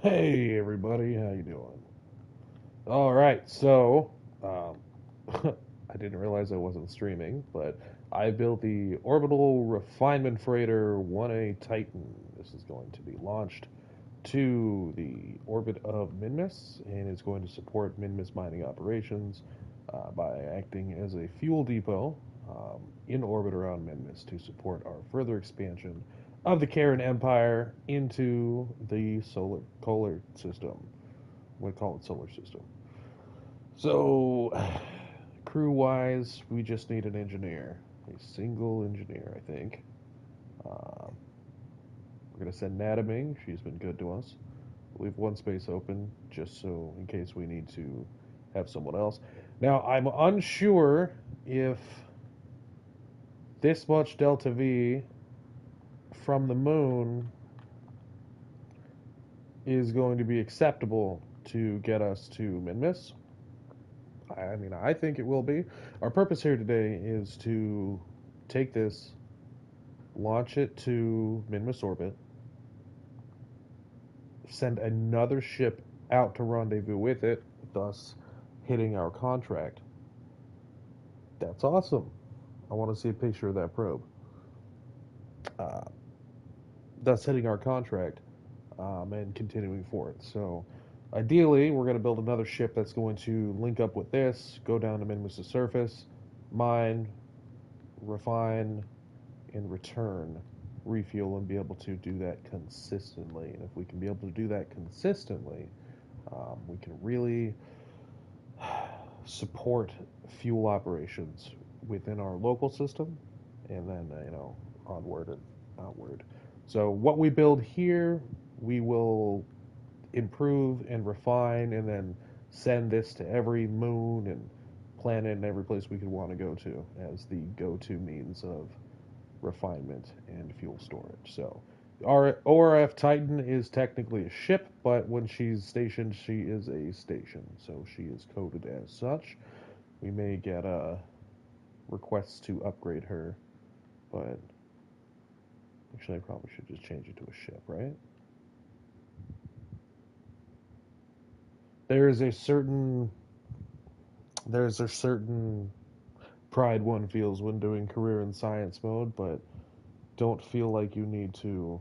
Hey everybody, how you doing? All right, so I didn't realize I wasn't streaming, but I built the Orbital Refinement Freighter 1A Titan. This is going to be launched to the orbit of Minmus and is going to support Minmus mining operations by acting as a fuel depot in orbit around Minmus to support our further expansion of the Kerran Empire into the solar system. We call it solar system. So, crew wise, we just need an engineer, a single engineer, I think. Um, we're gonna send Nadaming. She's been good to us. Leave one space open just so in case we need to have someone else. Now, I'm unsure if this much delta V from the moon is going to be acceptable to get us to Minmus. I mean, I think it will be. Our purpose here today is to take this, launch it to Minmus orbit, send another ship out to rendezvous with it, thus hitting our contract. That's awesome. I want to see a picture of that probe. Uh, thus hitting our contract and continuing forward. So, ideally, we're going to build another ship that's going to link up with this, go down to Minmus' surface, mine, refine, in return refuel and be able to do that consistently. And if we can be able to do that consistently, we can really support fuel operations within our local system and then, onward and outward. So, what we build here, we will improve and refine and then send this to every moon and planet and every place we could want to go to as the go to means of refinement and fuel storage. So our ORF Titan is technically a ship, but when she's stationed, she is a station. So she is coded as such. We may get requests to upgrade her, but actually, I probably should just change it to a ship, right? There is a certain there's a certain pride one feels when doing career in science mode, but don't feel like you need to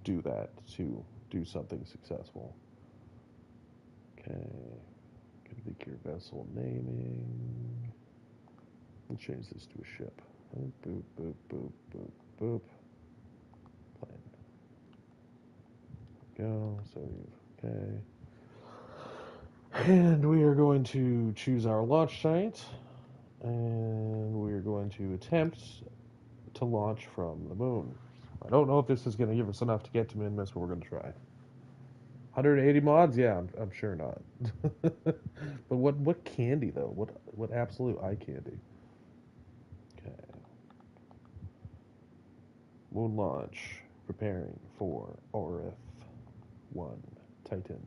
do that to do something successful. Okay. Configure your vessel naming. Let's change this to a ship. Boop, boop, boop, boop, boop, boop. Plan. Go. Save. Okay. And we are going to choose our launch site. And we are going to attempt to launch from the moon. I don't know if this is going to give us enough to get to Minmus, but we're going to try. 180 mods? Yeah, I'm sure not. But what candy though? What absolute eye candy? Okay. Moon launch. Preparing for RF1 Titan.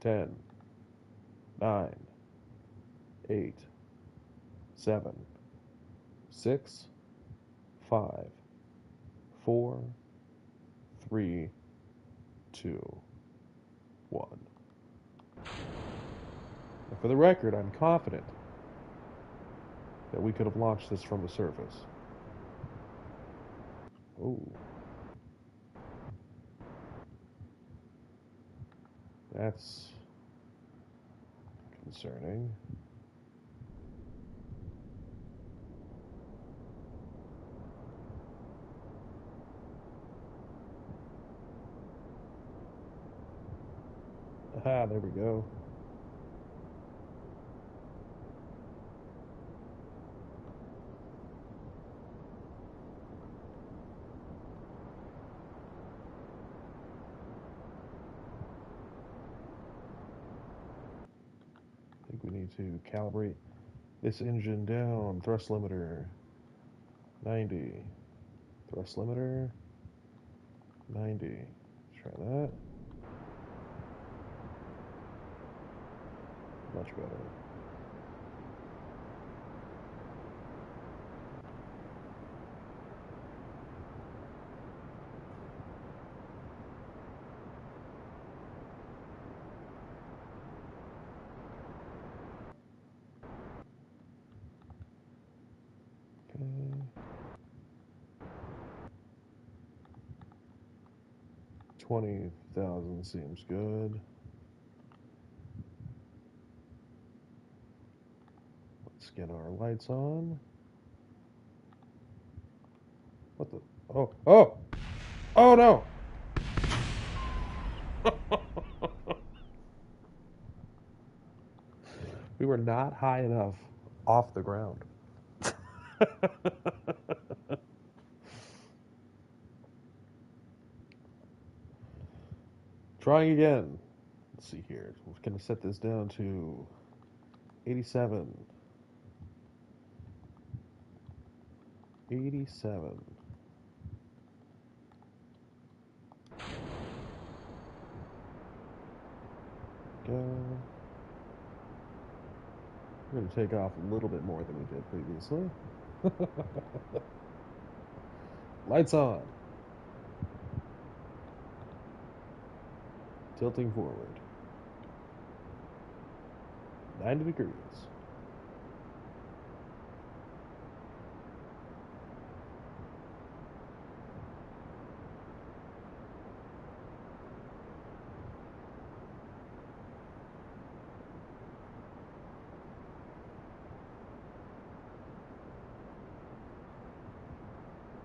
10, 9, 8, 7, 6, 5, 4, 3, 2, 1. And for the record, I'm confident that we could have launched this from the surface. Oh, that's concerning. Aha, there we go. I think we need to calibrate this engine down. Thrust limiter 90. Thrust limiter 90. Let's try that. Much better. 20,000 seems good. Let's get our lights on. What the? Oh, oh! Oh no! We were not high enough off the ground. Trying again. Let's see here. We're going to set this down to 87. 87. Go. We're going to take off a little bit more than we did previously. Lights on. Tilting forward. 90 degrees.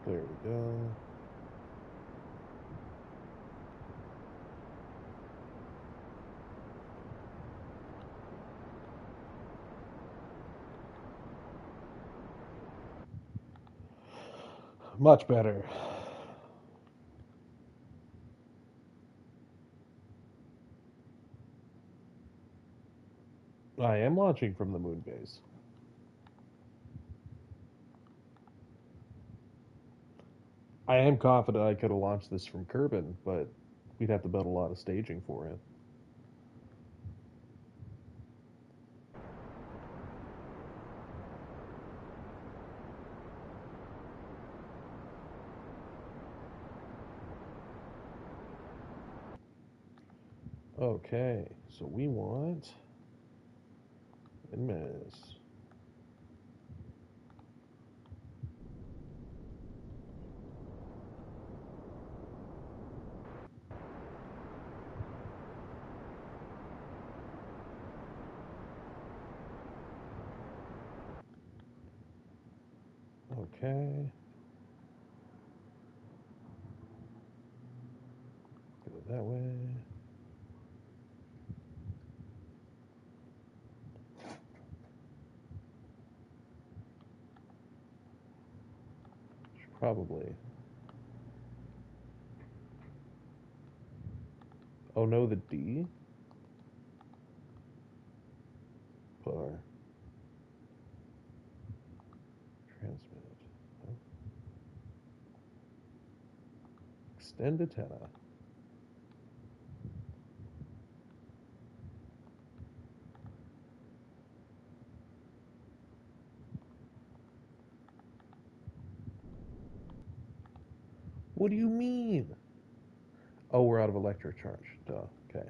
There we go. Much better. I am launching from the moon base. I am confident I could have launched this from Kerbin, but we'd have to build a lot of staging for it. Okay, so we want Minmus. Okay. Go that way. Should probably. Oh no, the D? Bar. Transmit. Oh. Extend antenna. What do you mean? Oh, we're out of electric charge. Duh. Okay.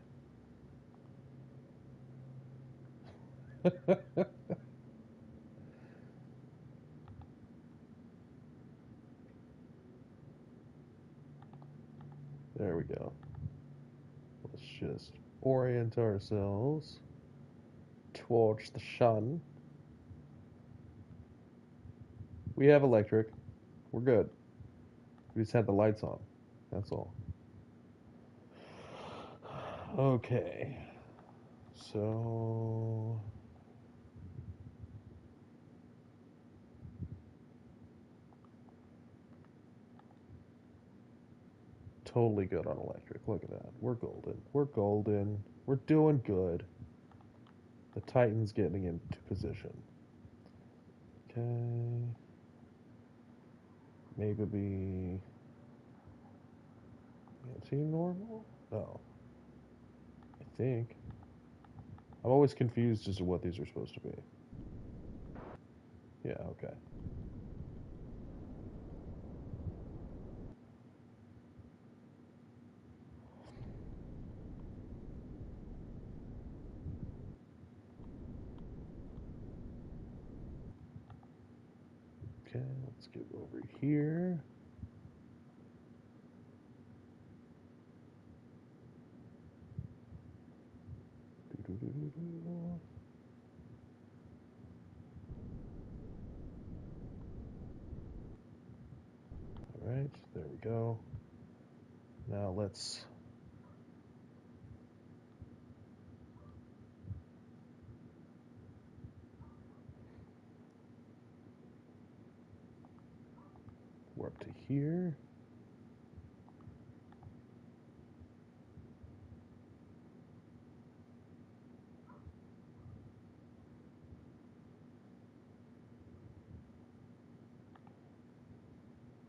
There we go. Let's just orient ourselves towards the sun. We have electric. We're good. We just had the lights on. That's all. Okay. So totally good on electric. Look at that. We're golden. We're golden. We're doing good. The Titan's getting into position. Okay. Maybe be anti-normal? Oh. I think. I'm always confused as to what these are supposed to be. Yeah, okay. Okay, let's get over here. Alright, there we go. Now let's... warp to here.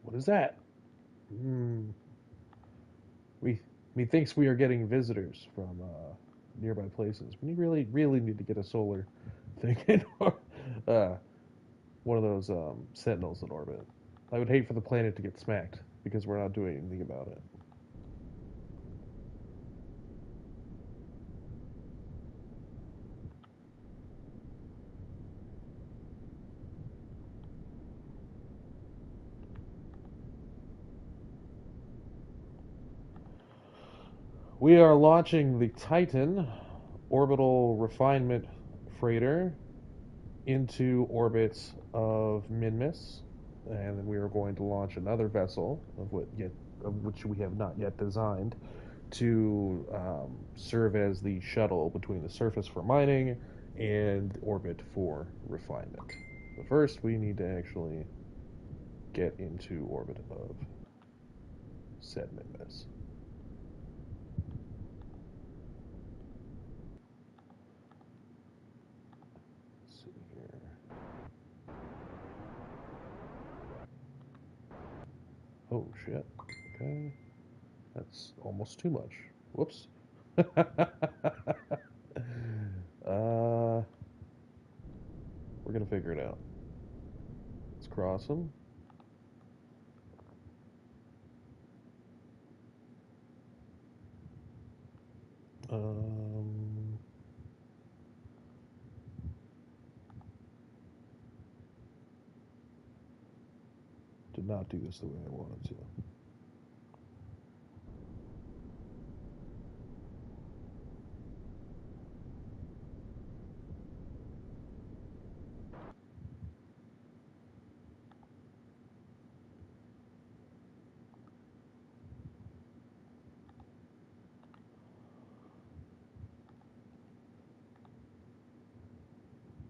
What is that? We Methinks we are getting visitors from nearby places. We really need to get a solar thing in one of those sentinels in orbit. I would hate for the planet to get smacked because we're not doing anything about it. We are launching the Titan orbital refinement freighter into orbit of Minmus, and then we are going to launch another vessel of which we have not yet designed to serve as the shuttle between the surface for mining and orbit for refinement. But first, we need to actually get into orbit of said Minmus. Let's see here. Oh shit. Okay. That's almost too much. Whoops. We're gonna figure it out. Let's cross them. Um, did not do this the way I wanted to.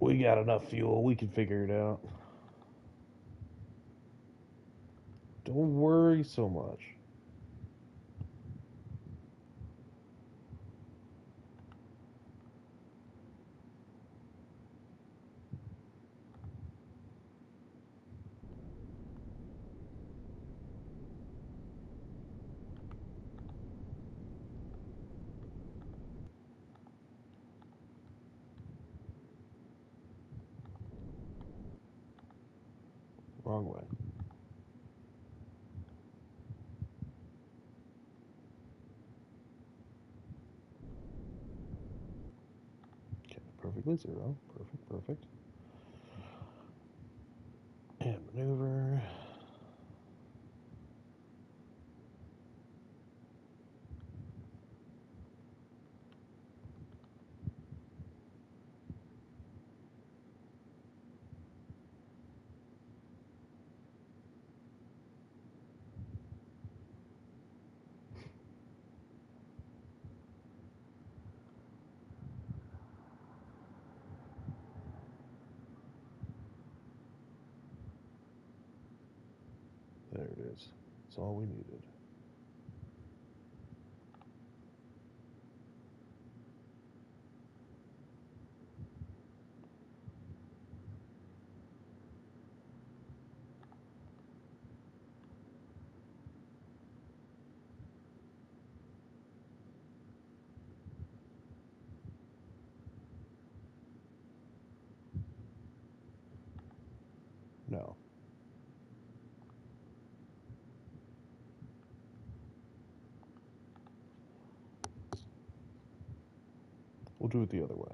We got enough fuel. We can figure it out. Don't worry so much. Wrong way. Okay, perfectly zero. Perfect. And maneuver. There it is. That's all we needed. No. We'll do it the other way.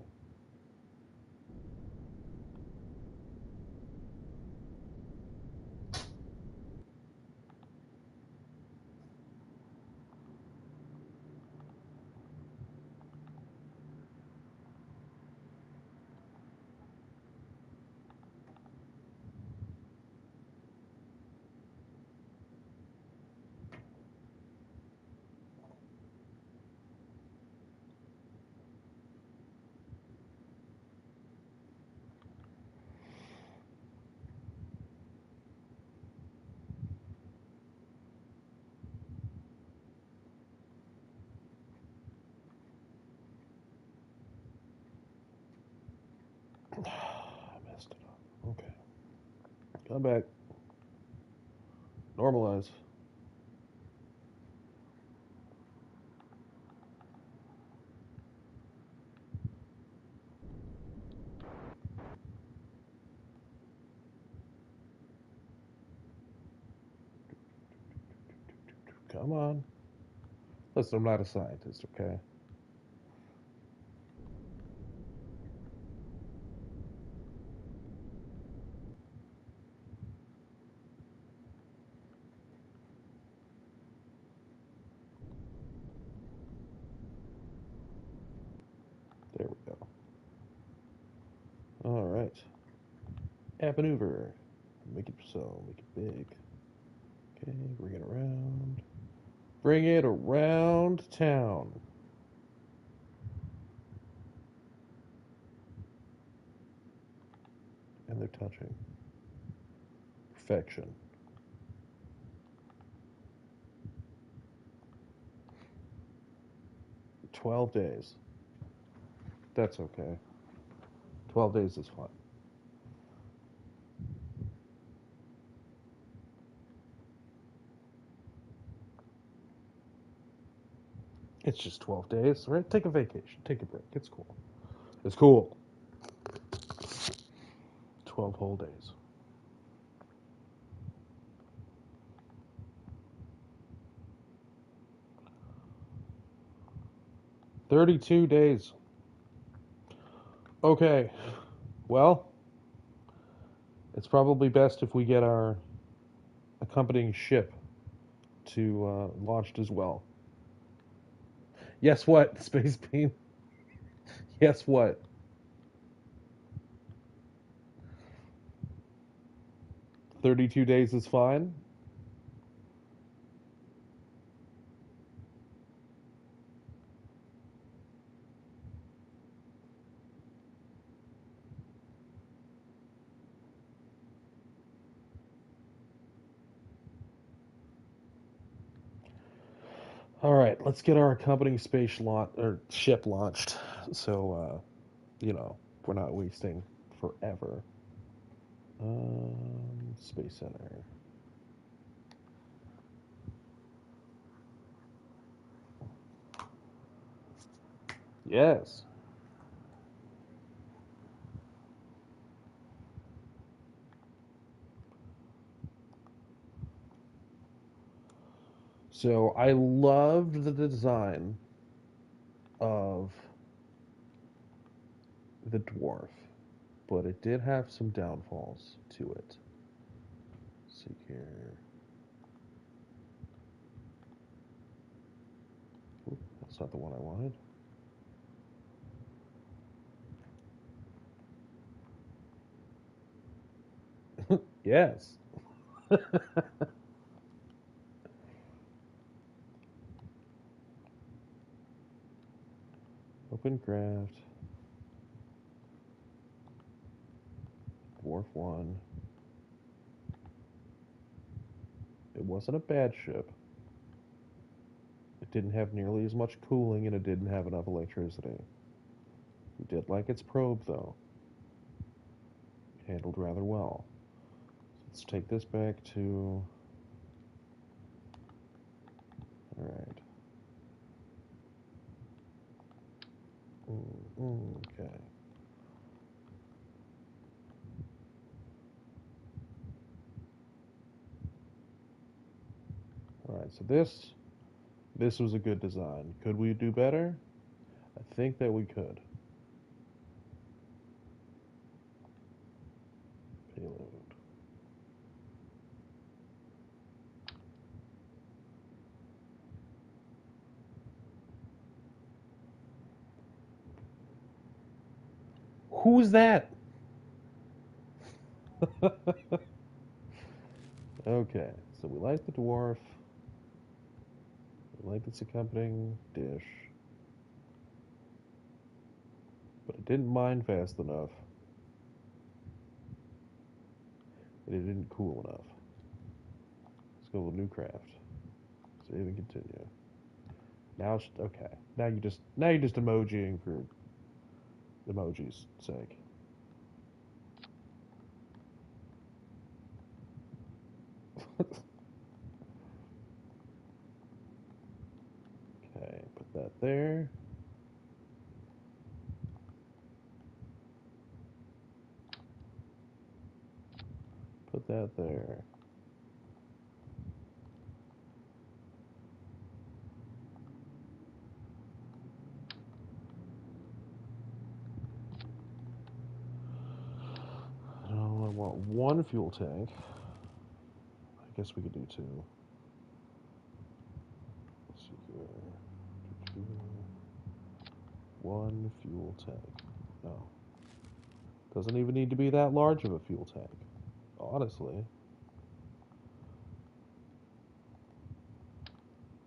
Come back. Normalize. Come on. Listen, I'm not a scientist, okay? There we go. All right. App maneuver. Make it so. Make it big. Okay, bring it around. Bring it around town. And they're touching. Perfection. 12 days. That's okay. 12 days is fine. It's just 12 days, right? Take a vacation. Take a break. It's cool. It's cool. 12 whole days. 32 days. Okay. Well, it's probably best if we get our accompanying ship to launched as well. Yes, what? Space Beam? Yes, what? $32 is fine? All right, let's get our accompanying space launch or ship launched. So, we're not wasting forever. Space Center. Yes. So I loved the design of the dwarf, but it did have some downfalls to it. Let's see here. Oop, that's not the one I wanted. Yes. Open craft. Dwarf 1. It wasn't a bad ship. It didn't have nearly as much cooling and it didn't have enough electricity. We did like its probe, though. Handled rather well. Let's take this back to... Alright. Okay. Alright, so this was a good design. Could we do better? I think that we could. Payload. Who's that? Okay, so we like the dwarf. We like its accompanying dish. But it didn't mine fast enough. And it didn't cool enough. Let's go with new craft. Save and continue. Now, okay. Now you're just emojiing for emoji's sake. Okay, put that there. Put that there. Oh, I want one fuel tank. I guess we could do two. Let's see here. One fuel tank. No. Doesn't even need to be that large of a fuel tank. Honestly.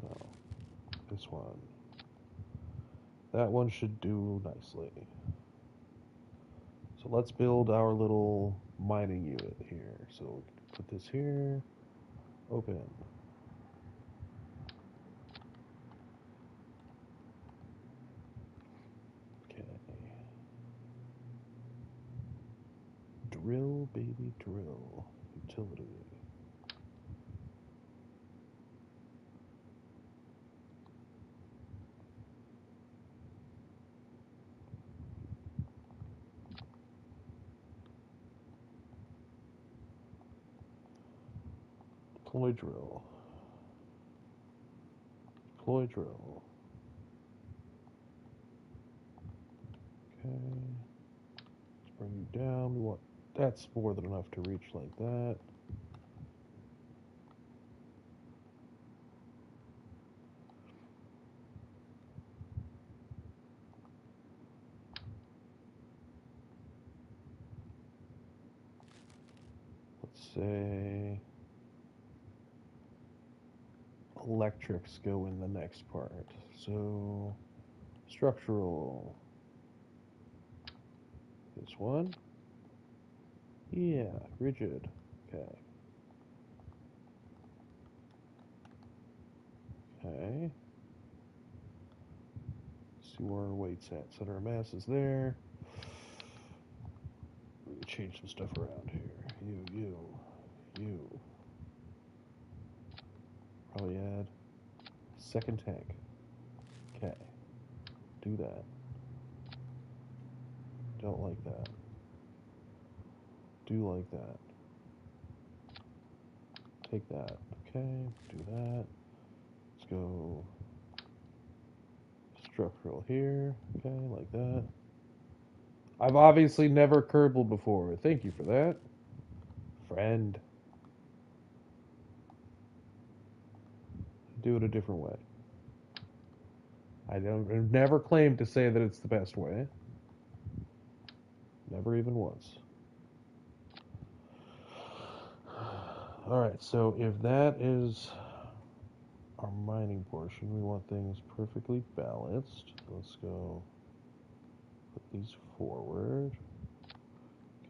No. This one. That one should do nicely. So let's build our little mining unit here. So put this here. Open. Okay. Drill, baby, drill. Utility. Deploy drill. Deploy drill. Okay. Let's bring you down. We want that's more than enough to reach like that. Let's say electrics go in the next part. So structural. This one. Yeah, rigid. Okay. Okay. See where our weight's at. Set our masses there. We can change some stuff around here. You. Probably add second tank. Okay. Do that. Don't like that. Do like that. Take that. Okay. Do that. Let's go structural here. Okay, like that. I've obviously never Kerbal before. Thank you for that. Friend. Do it a different way. I've never claimed to say that it's the best way. Never even once. Alright, so if that is our mining portion, we want things perfectly balanced. Let's go put these forward.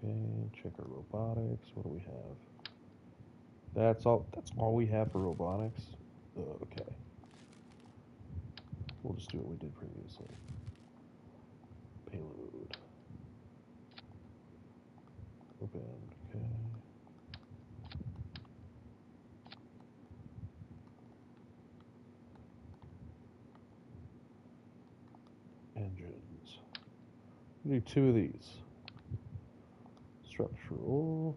Okay, check our robotics. What do we have? That's all we have for robotics. Okay. We'll just do what we did previously. Payload. Open. Okay. Engines. We do two of these. Structural.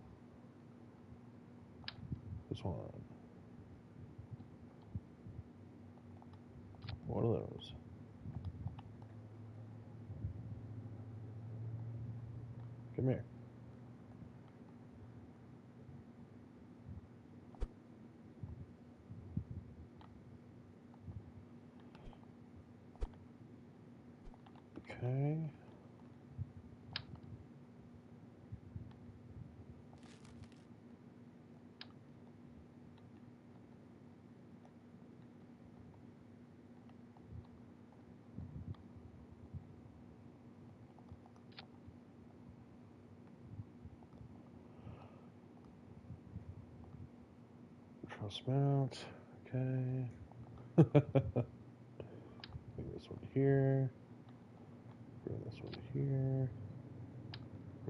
This one. One of those. Come here. Okay. Truss mount. Okay. Bring this one here. Bring this one here.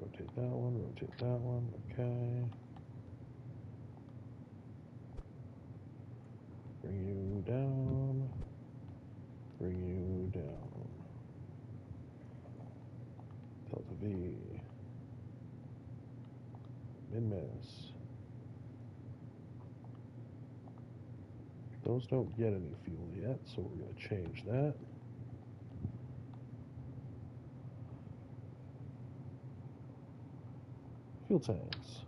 Rotate that one. Rotate that one. Okay. Bring you down. Bring you down. Delta V. Minmus. Those don't get any fuel yet, so we're going to change that. Fuel tanks.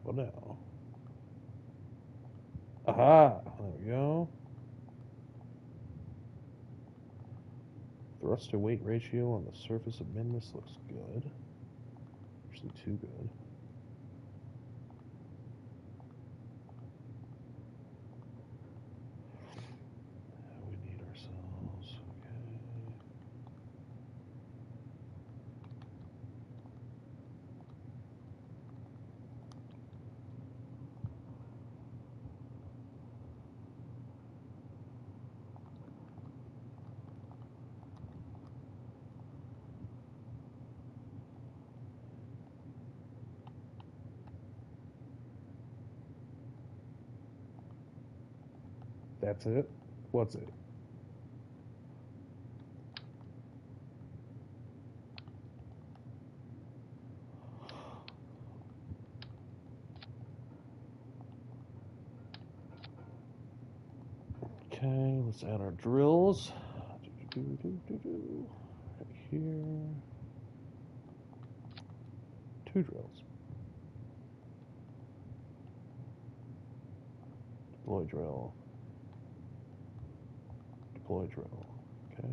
How about now? Aha! There we go. Thrust to weight ratio on the surface of Minmus looks good. Actually, too good. We need ourselves. Okay. That's it? What's it? Okay, let's add our drills. Right here. 2 drills. Deploy drill. Deploy drill. Okay.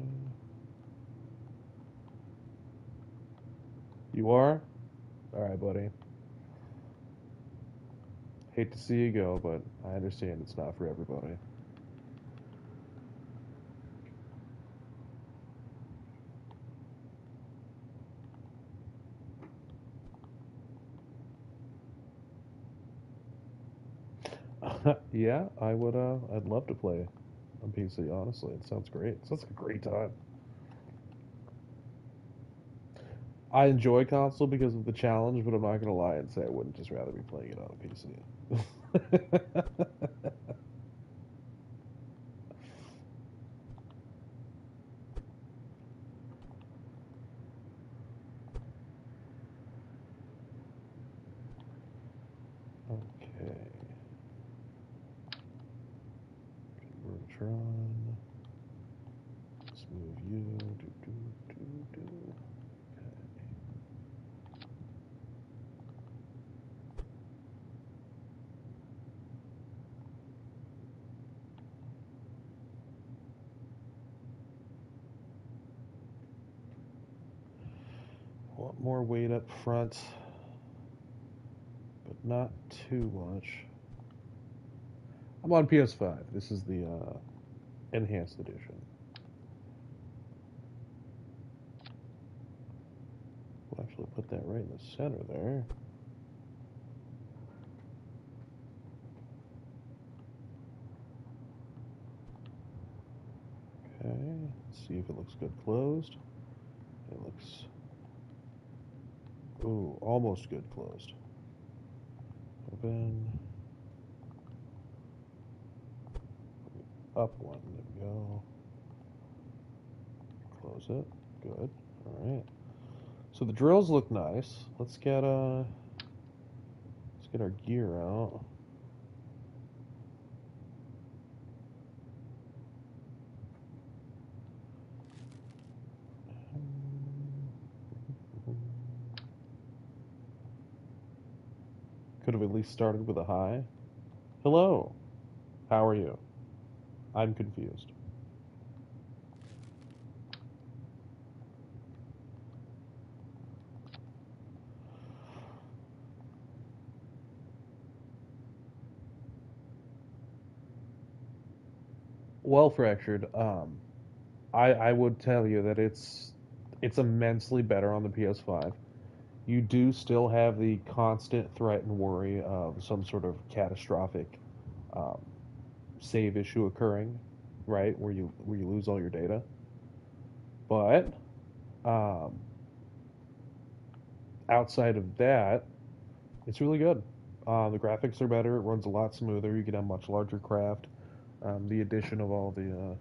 You are? Alright, buddy. Hate to see you go, but I understand it's not for everybody. Yeah, I would. I'd love to play on PC. Honestly, it sounds great. It sounds like a great time. I enjoy console because of the challenge, but I'm not gonna lie and say I wouldn't just rather be playing it on a PC. Okay. Convertron. Let's move you. Do. Okay. Want more weight up front, but not too much. I'm on PS5. This is the enhanced edition. We'll actually put that right in the center there. Okay, let's see if it looks good closed. It looks, ooh, almost good closed. Open. Up one, there we go. Close it, good, all right. So the drills look nice. Let's get our gear out. Could have at least started with a high. Hello, how are you? I'm confused. Well, Fractured, I would tell you that it's immensely better on the PS5. You do still have the constant threat and worry of some sort of catastrophic um, save issue occurring, right, where you lose all your data. But um, outside of that, it's really good. The graphics are better. It runs a lot smoother. You get a much larger craft. The addition of all the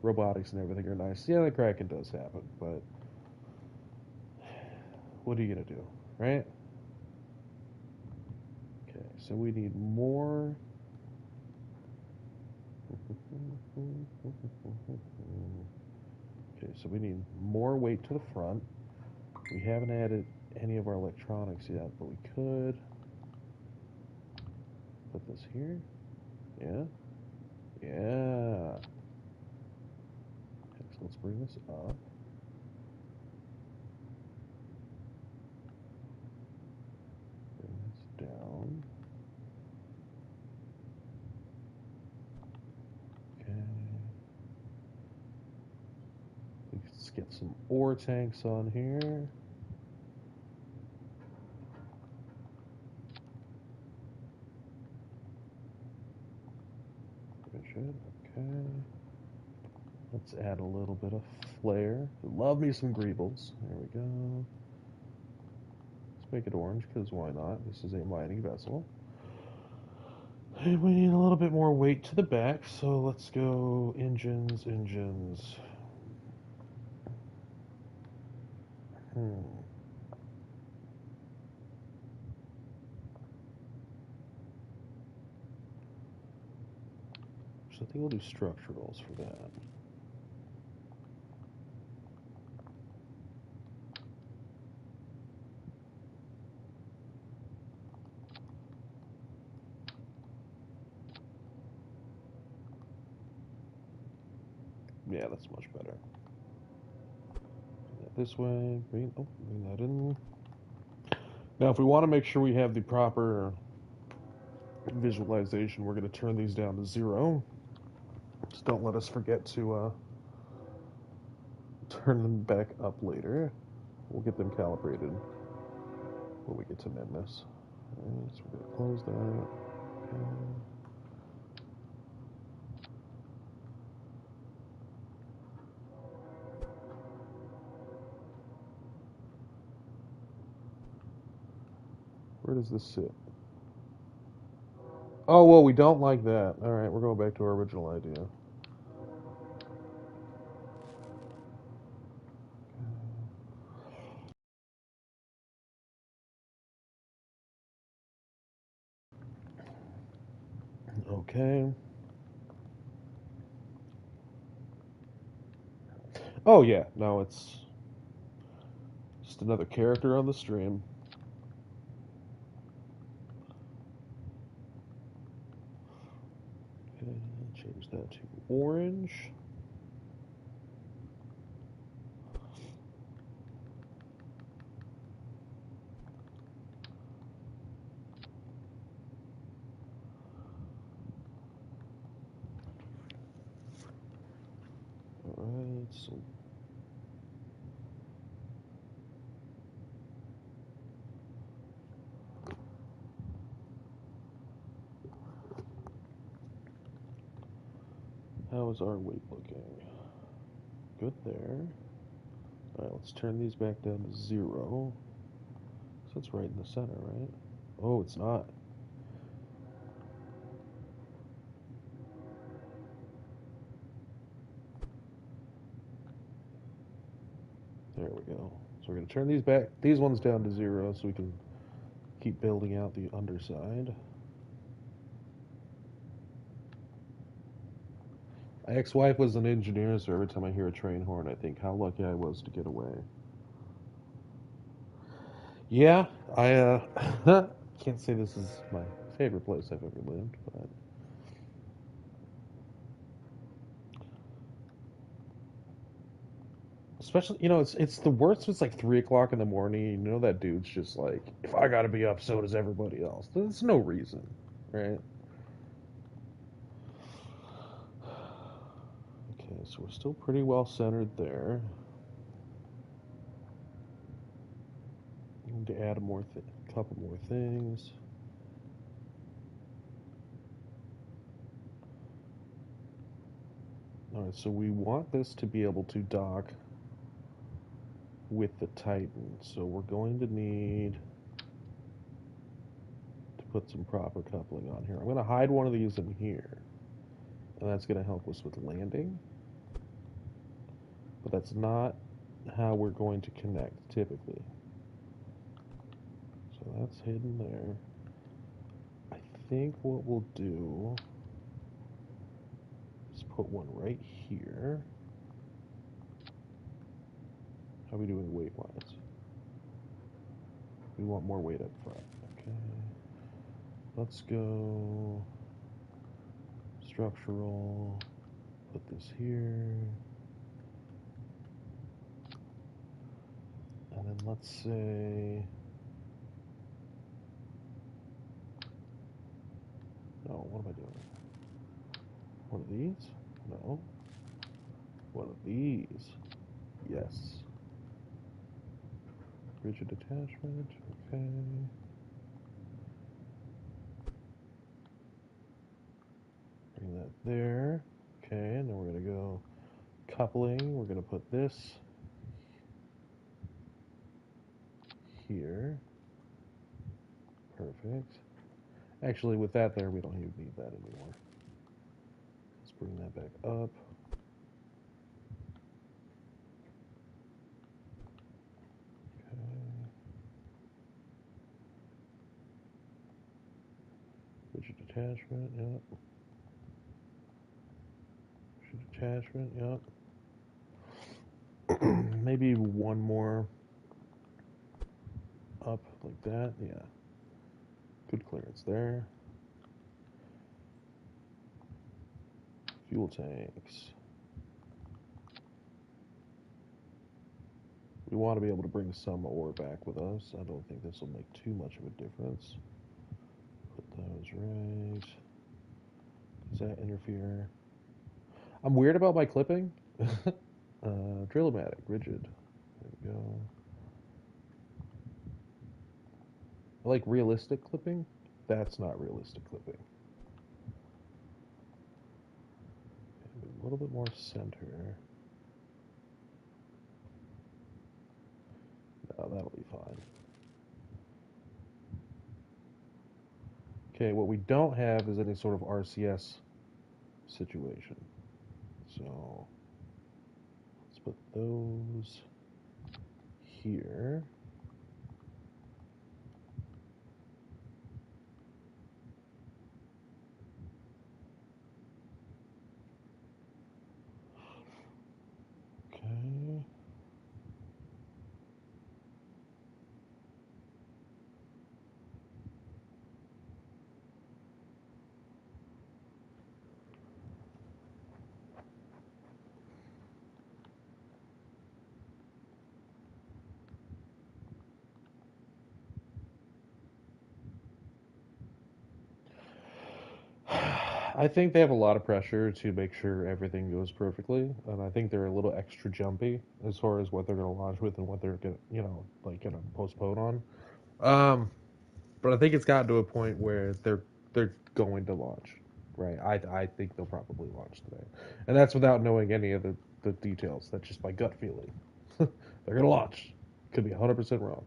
robotics and everything are nice. Yeah, the cracking does happen, but what are you gonna do, right? Okay, so we need more. Okay, so we need more weight to the front. We haven't added any of our electronics yet, but we could put this here. Yeah, yeah. Okay, so let's bring this up. Bring this down. Okay. Let's get some ore tanks on here. Good. Okay. Let's add a little bit of flair. Love me some greebles. There we go. Let's make it orange, because why not? This is a mining vessel. And we need a little bit more weight to the back, so let's go engines, engines. Hmm. So I think we'll do structurals for that. Yeah, that's much better. Bring that this way. Bring that in. Now, if we want to make sure we have the proper visualization, we're going to turn these down to 0. Just don't let us forget to turn them back up later. We'll get them calibrated when we get to Minmus. Alright, so we're going to close that. Okay. Where does this sit? Oh, well, we don't like that. Alright, we're going back to our original idea. Okay. Oh, yeah. No, it's just another character on the stream. Okay, change that to orange. Alright, so how is our weight looking? Good there. Alright, let's turn these back down to 0. So it's right in the center, right? Oh, it's not. There we go. So we're going to turn these ones down to 0 so we can keep building out the underside. My ex-wife was an engineer, so every time I hear a train horn, I think how lucky I was to get away. Yeah, I can't say this is my favorite place I've ever lived, but especially, it's the worst when it's like 3 o'clock in the morning. You know that dude's just like, if I gotta be up, so does everybody else. There's no reason, right? Okay, so we're still pretty well centered there. Need to add a couple more things. All right, so we want this to be able to dock with the Titan. So we're going to need to put some proper coupling on here. I'm going to hide one of these in here, and that's going to help us with landing. But that's not how we're going to connect typically. So that's hidden there. I think what we'll do is put one right here. How are we doing weight-wise? We want more weight up front. Okay. Let's go structural. Put this here. And then let's say, no, what am I doing? One of these? No. One of these. Yes. Rigid attachment. Okay. Bring that there. Okay, and then we're going to go coupling. We're going to put this here. Perfect. Actually, with that there, we don't even need that anymore. Let's bring that back up. Okay. Rigid attachment, yep. Rigid attachment, yep. Maybe one more up like that, yeah. Good clearance there. Fuel tanks. We want to be able to bring some ore back with us. I don't think this will make too much of a difference. Put those right. Does that interfere? I'm weird about my clipping. Drill-o-matic, rigid. There we go. I like realistic clipping. That's not realistic clipping. Maybe a little bit more center. No, that'll be fine. Okay, what we don't have is any sort of RCS situation. So let's put those here. Okay. I think they have a lot of pressure to make sure everything goes perfectly, and I think they're a little extra jumpy as far as what they're going to launch with and what they're going to, like going to postpone on. But I think it's gotten to a point where they're going to launch, right? I think they'll probably launch today, and that's without knowing any of the details. That's just my gut feeling. They're going to launch. Could be 100% wrong.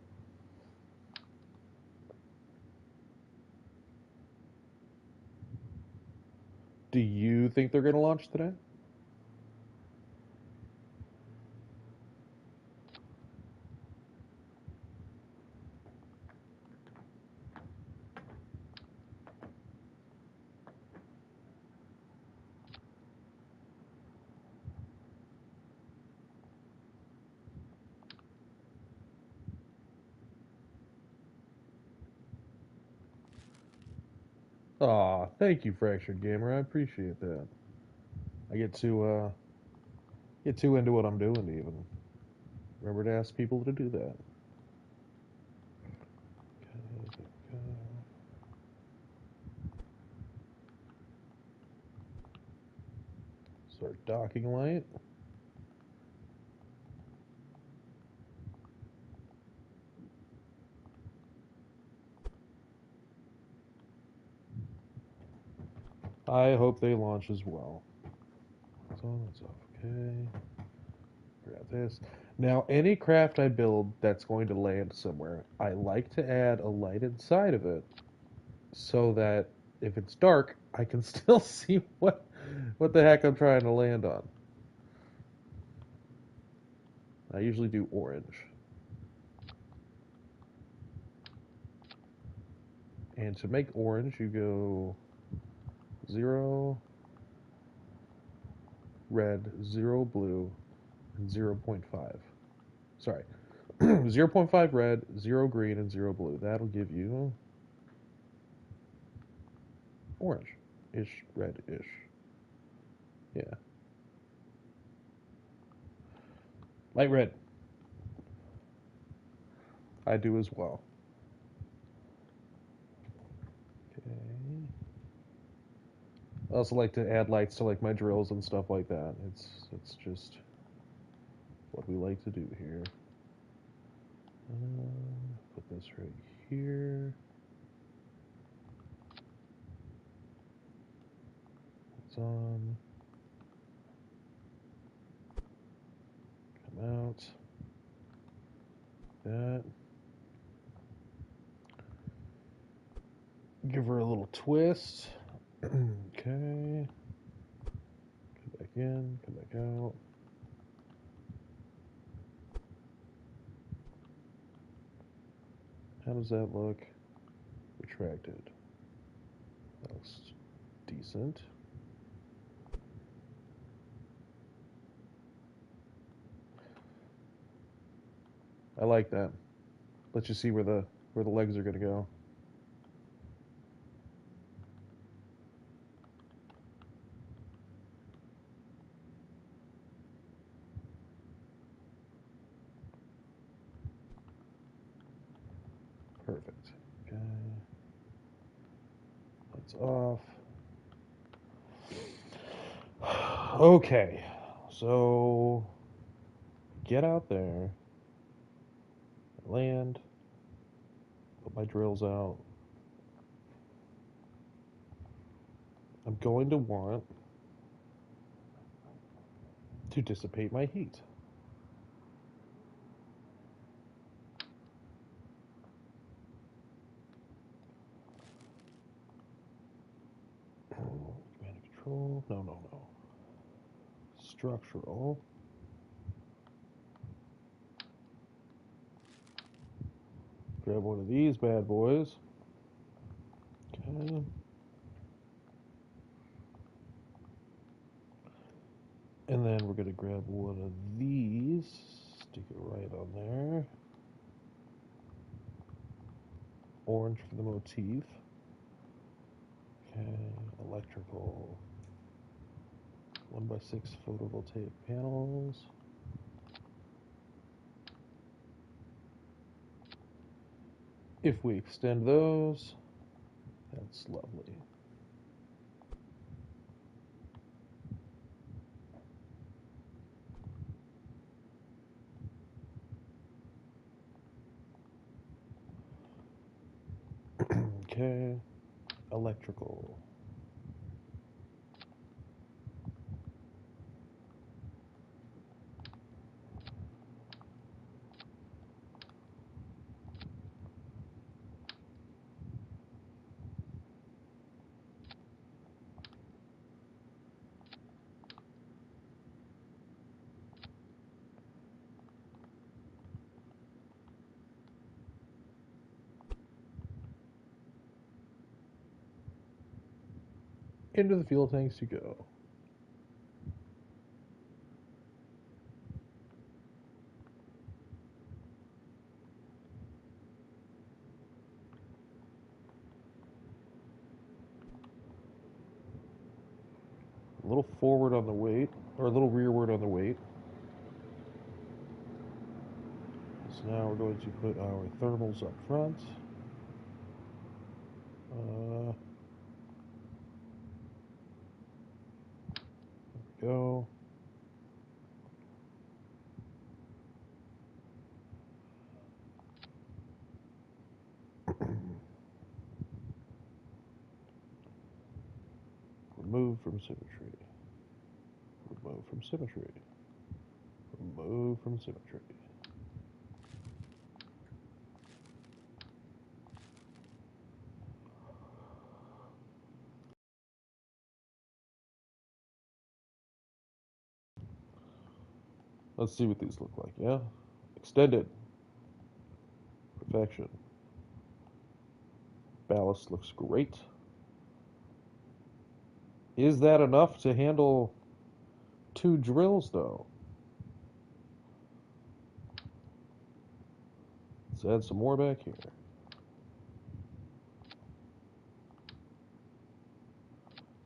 Do you think they're going to launch today? Aw, thank you, Fractured Gamer. I appreciate that. I get too into what I'm doing to even remember to ask people to do that. Okay, start docking light. I hope they launch as well. So that's okay. Grab this. Now, any craft I build that's going to land somewhere, I like to add a light inside of it so that if it's dark, I can still see what the heck I'm trying to land on. I usually do orange. And to make orange, you go 0 red, 0 blue, and 0.5. Sorry. 0.5 red, 0 green, and 0 blue. That'll give you orange-ish, red-ish. Yeah. Light red. I do as well. Okay. I also like to add lights to like my drills and stuff like that. It's just what we like to do here. Put this right here. It's on. Come out. That. Give her a little twist. Okay. Come back in, come back out. How does that look? Retracted. That looks decent. I like that. Let's just see where the legs are gonna go. Perfect. Okay. That's off. Okay. So get out there. Land. Put my drills out. I'm going to want to dissipate my heat. Command and control. No, no, no. Structural. Grab one of these bad boys. Okay. And then we're going to grab one of these. Stick it right on there. Orange for the motif. Okay. Electrical. 1x6 photovoltaic panels. If we extend those, that's lovely. Okay, electrical. Into the fuel tanks you go. A little forward on the weight, or a little rearward on the weight. So now we're going to put our thermals up front. There we go. Remove from symmetry. Remove from symmetry. Remove from symmetry. Let's see what these look like, yeah? Extended. Perfection. Ballast looks great. Is that enough to handle 2 drills, though? Let's add some more back here.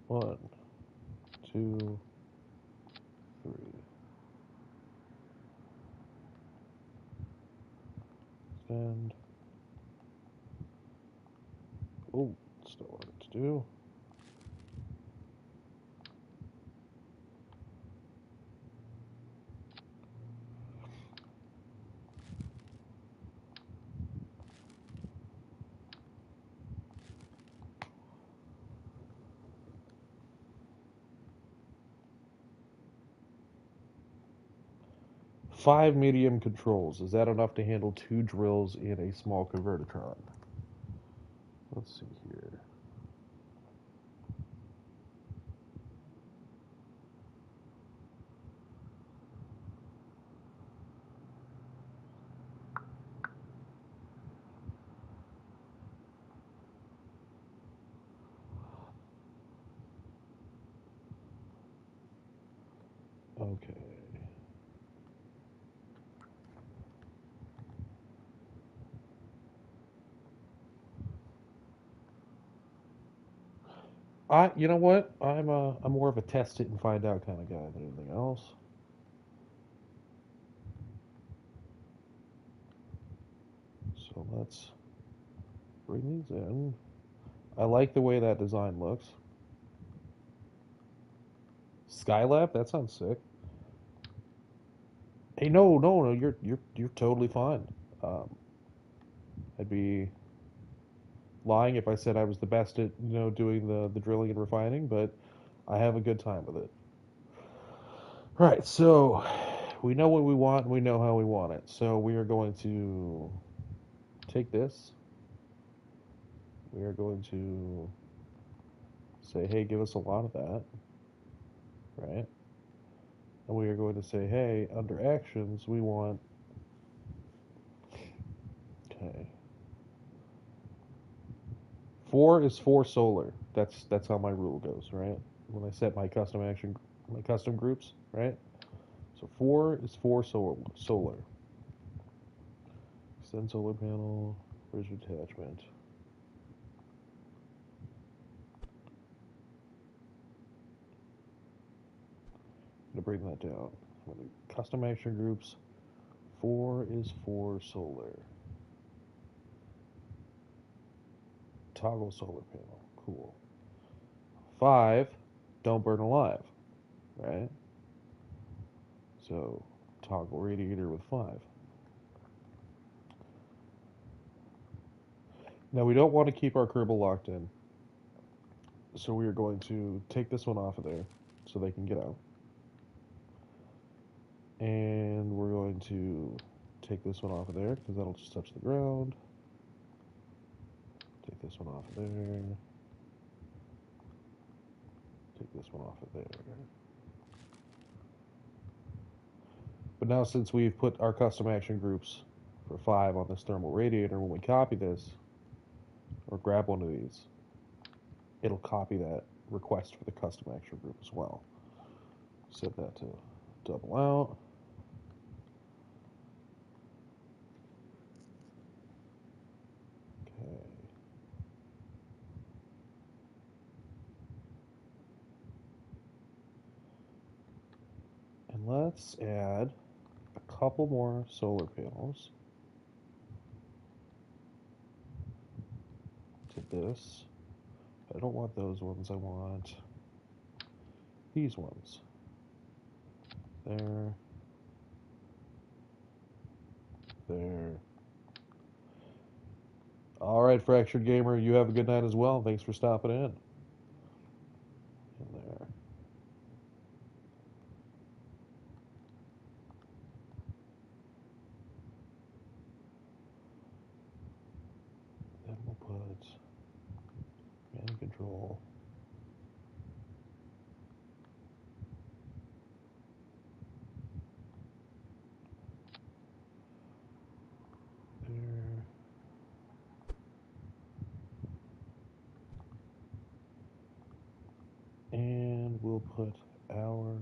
1, 2, 3. Extend. Oh, still what to do. Five medium controls. Is that enough to handle 2 drills in a small convertitron? Let's see here. Okay. You know what? I'm more of a test it and find out kind of guy than anything else. So let's bring these in. I like the way that design looks. Skylab, that sounds sick. Hey, no, you're totally fine. Um, I'd be lying if I said I was the best at doing the drilling and refining, but I have a good time with it. Right, so we know what we want and we know how we want it. So we are going to take this. We are going to say, hey, give us a lot of that, right? And we are going to say, hey, under actions, we want, okay, 4 is 4 solar. That's how my rule goes, right? When I set my my custom groups, right? So 4 is 4 solar. Extend solar panel, bridge attachment. I'm going to bring that down. I'm going to custom action groups. 4 is 4 solar. Toggle solar panel. Cool. 5, don't burn alive, right? So toggle radiator with 5. Now we don't want to keep our Kerbal locked in. So we are going to take this one off of there so they can get out. And we're going to take this one off of there because that'll just touch the ground. Take this one off of there. Take this one off of there. But now since we've put our custom action groups for 5 on this thermal radiator, when we copy this, or grab one of these, it'll copy that request for the custom action group as well. Set that to double out. Okay. And let's add a couple more solar panels to this. I don't want those ones, I want these ones. There. There. Alright, Fractured Gamer, you have a good night as well. Thanks for stopping in. And there. Cool. There. And we'll put our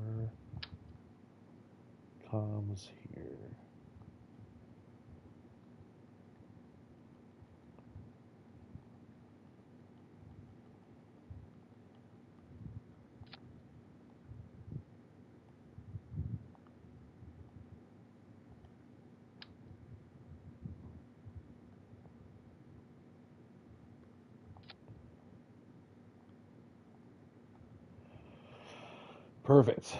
comms here. Perfect.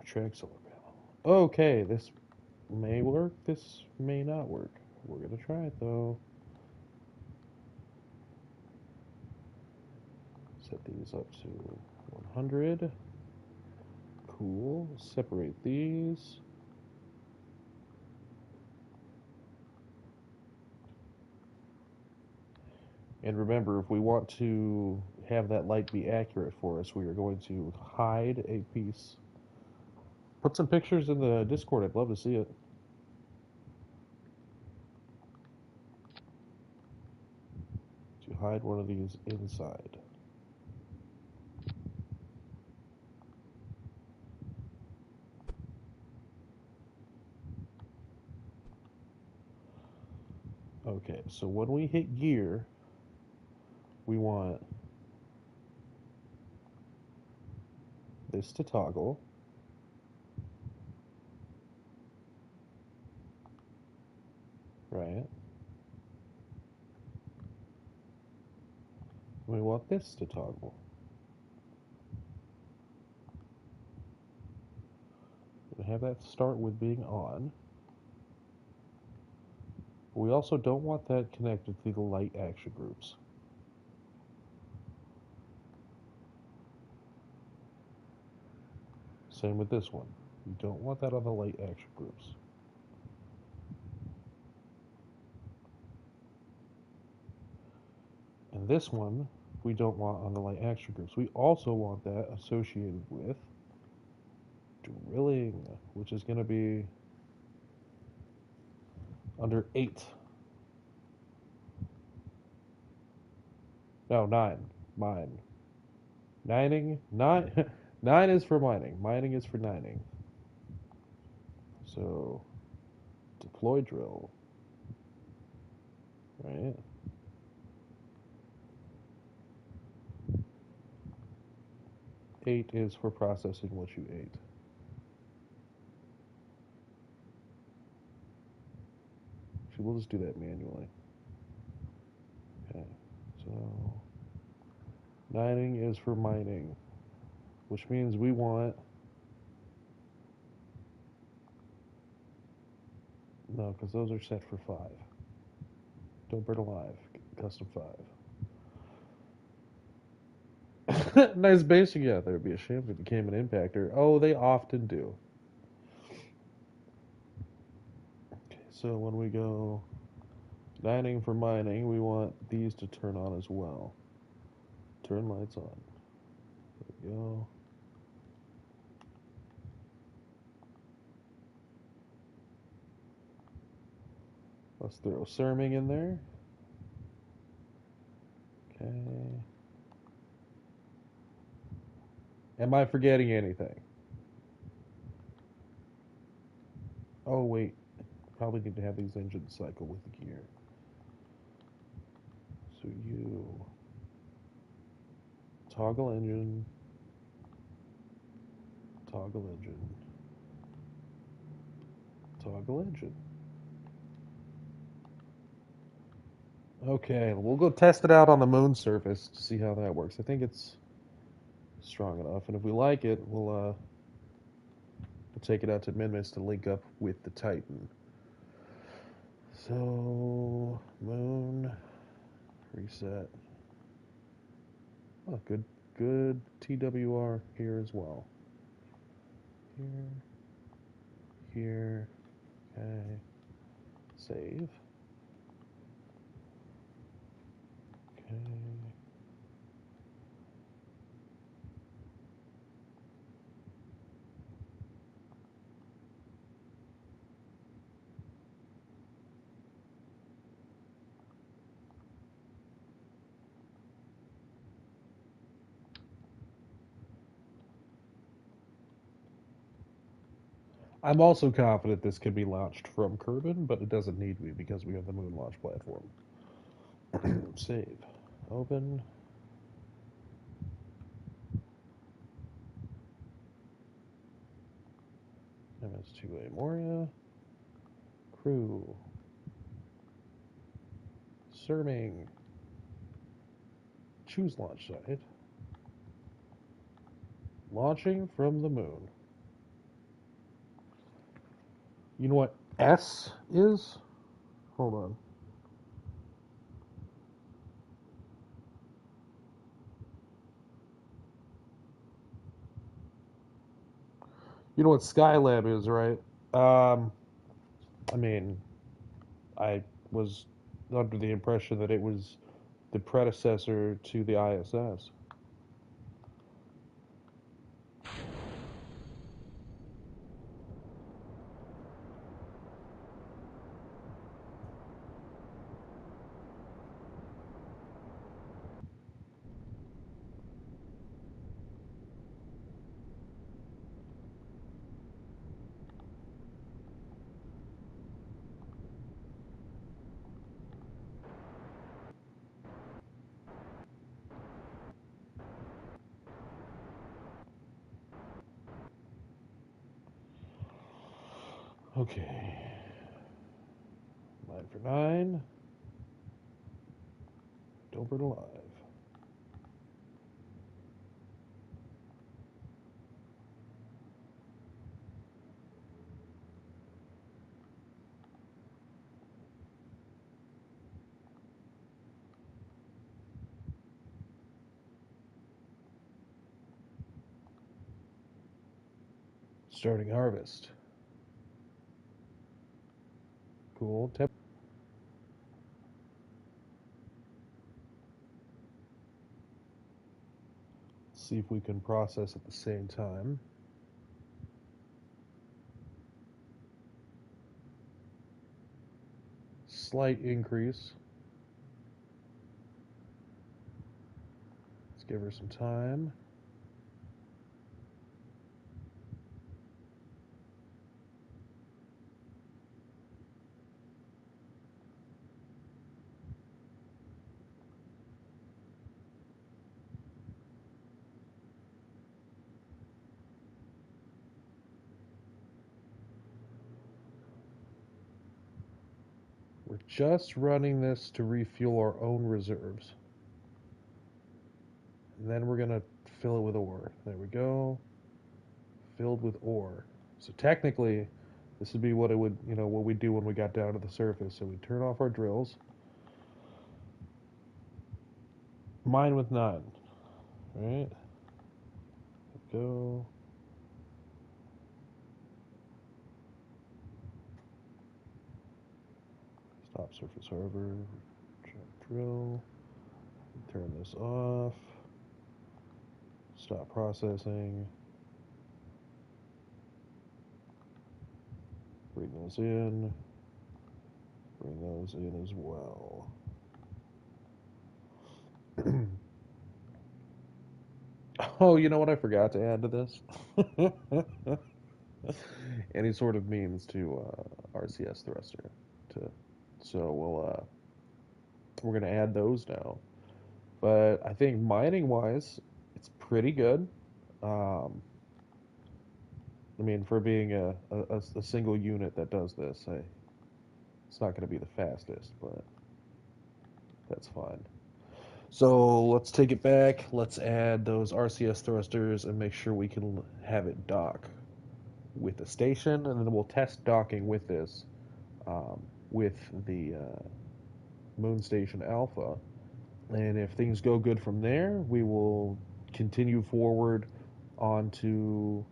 Track solar panel. Okay, this may work, this may not work. We're gonna try it though. Set these up to 100. Cool. Separate these. And remember, if we want to have that light be accurate for us, we are going to hide a piece. Put some pictures in the Discord. I'd love to see it. To hide one of these inside. Okay, so when we hit gear, we want this to toggle. Right? We want this to toggle. We have that start with being on. We also don't want that connected to the light action groups. Same with this one. We don't want that on the light action groups. And this one, we don't want on the light action groups. We also want that associated with drilling, which is going to be under 8. No, 9. Mine. Mining. 9. 9 is for mining. Mining is for nining. So, deploy drill. Right? Eight is for processing what you ate. Actually, we'll just do that manually. Okay, so nining is for mining, which means we want. No, because those are set for 5. Don't burn alive. Custom 5. Nice basing. Yeah, there would be a shame if it became an impactor. Oh, they often do. Okay, so when we go nining for mining, we want these to turn on as well. Turn lights on. There we go. Let's throw Serming in there. Okay. Am I forgetting anything? Oh, wait. Probably need to have these engines cycle with the gear. So you toggle engine, toggle engine, toggle engine. Okay, we'll go test it out on the moon surface to see how that works. I think it's strong enough, and if we like it, we'll take it out to Minmus to link up with the Titan. So moon reset. Oh, good TWR here as well. Here, okay. Save. Okay. I'm also confident this can be launched from Kerbin, but it doesn't need to be because we have the moon launch platform. Save. Open. MS2A Moria. Crew. Serving. Choose launch site. Launching from the moon. You know what S is? Hold on. You know what Skylab is, right? Um, I mean, I was under the impression that it was the predecessor to the ISS. Okay. 9 for 9. Dober alive. Starting harvest. Cool. See if we can process at the same time. Slight increase. Let's give her some time. We're just running this to refuel our own reserves. And then we're going to fill it with ore. There we go. Filled with ore. So technically, this would be what it would, what we do when we got down to the surface. So we turn off our drills. Mine with 9. Right? Go. Stop surface harbor. Drill. Turn this off. Stop processing. Bring those in. Bring those in as well. Oh, you know what I forgot to add to this? Any sort of means to RCS thruster. So we're gonna add those now. But I think mining wise, it's pretty good. Um, I mean, for being a single unit that does this, it's not going to be the fastest, but that's fine. So let's take it back. Let's add those RCS thrusters and make sure we can have it dock with the station, and then we'll test docking with this with the Moon Station Alpha. And if things go good from there, we will continue forward onto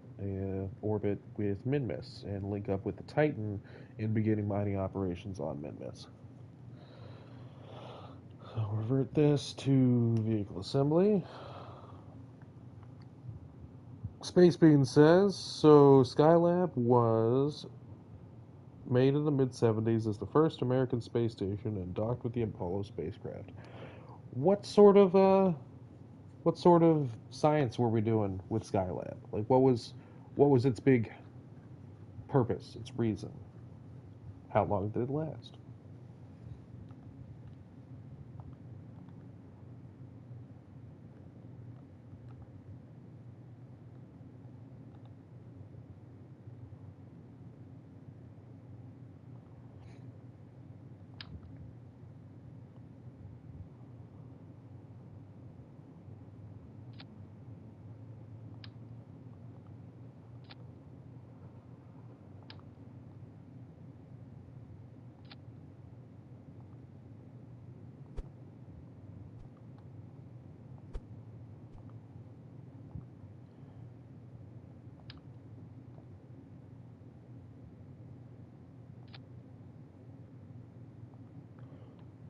orbit with Minmus and link up with the Titan in beginning mining operations on Minmus. So revert this to vehicle assembly. Space Bean says, so Skylab was made in the mid-70s as the first American space station and docked with the Apollo spacecraft. What sort of science were we doing with Skylab? Like what was its big purpose, its reason. How long did it last?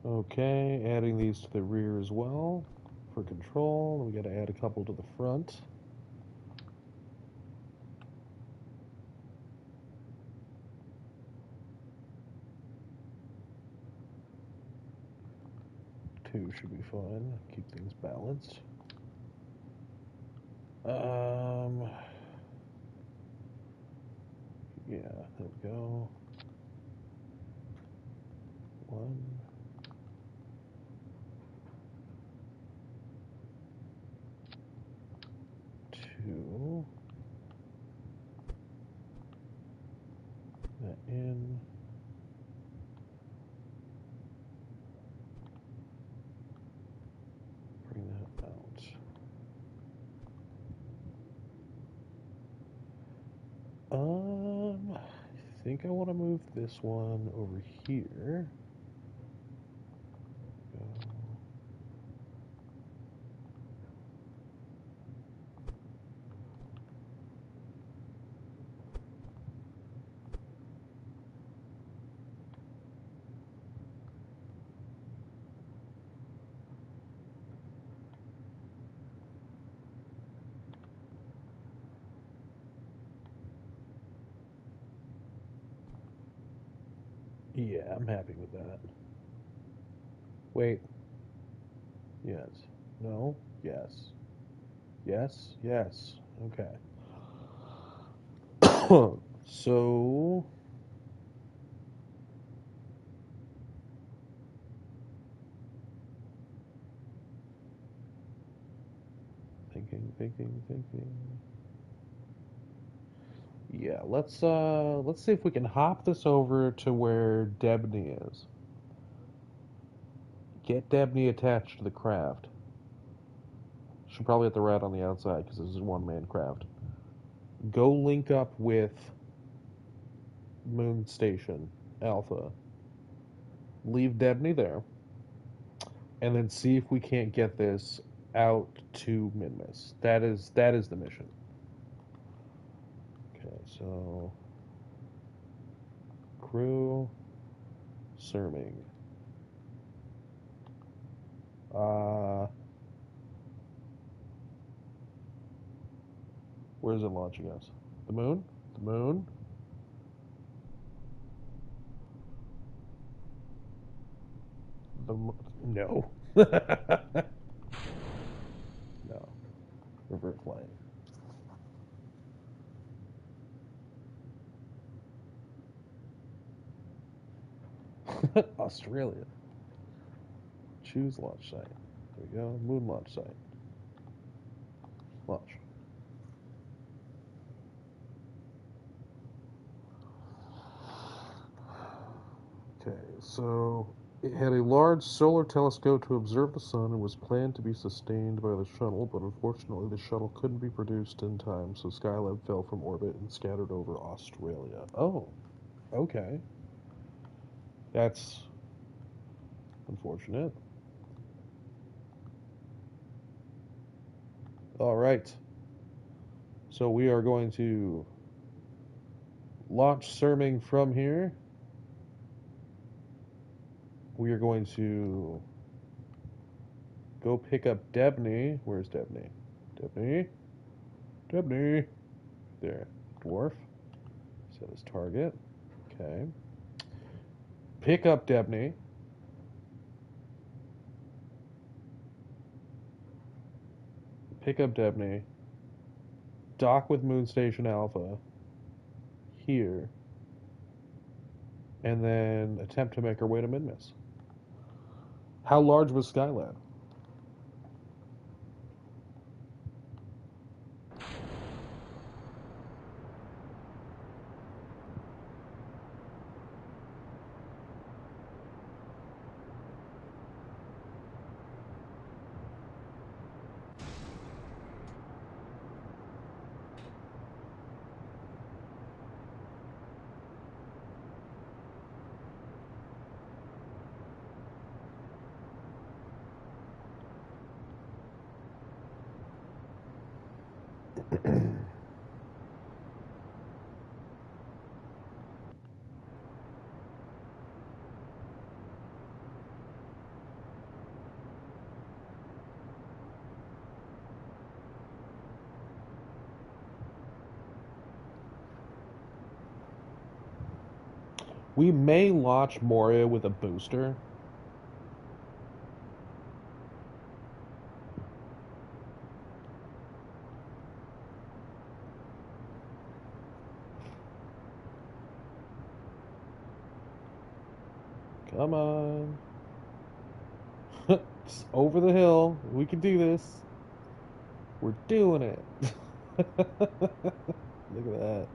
Okay, adding these to the rear as well for control. We got to add a couple to the front. Two should be fine. Keep things balanced. Yeah, there we go. One, two. That in. Bring that out. I think I want to move this one over here. Go. Yeah, I'm happy with that. Wait. Yes. No. Yes. Yes. Yes. Okay. So thinking. Yeah, let's see if we can hop this over to where Debney is. Get Debney attached to the craft. Should probably have the rat on the outside because this is one-man craft. Go link up with Moon Station Alpha. Leave Debney there, and then see if we can't get this out to Minmus. That is the mission. Okay, so crew, Serming. Where is it launching us? The moon? The moon? No. No. Revert flight. Australia. Choose launch site. There we go. Moon launch site. Launch. Okay, so it had a large solar telescope to observe the sun and was planned to be sustained by the shuttle, but unfortunately the shuttle couldn't be produced in time, so Skylab fell from orbit and scattered over Australia. Oh, okay. That's unfortunate. All right. So we are going to launch Serming from here. We are going to go pick up Debney. Where's Debney? Debney? Debney. There. Dwarf. Set as target. Okay. Pick up Debney. Pick up Debney. Dock with Moon Station Alpha. Here. and then attempt to make our way to Minmus. How large was Skylab? We may launch Moria with a booster. Come on. Just over the hill. We can do this. We're doing it. Look at that.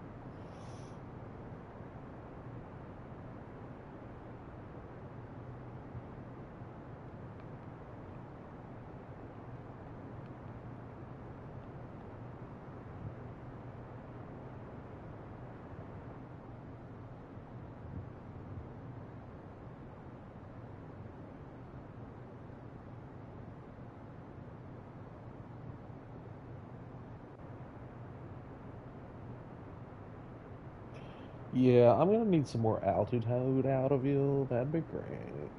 Yeah, I'm gonna need some more altitude out of you. That'd be great.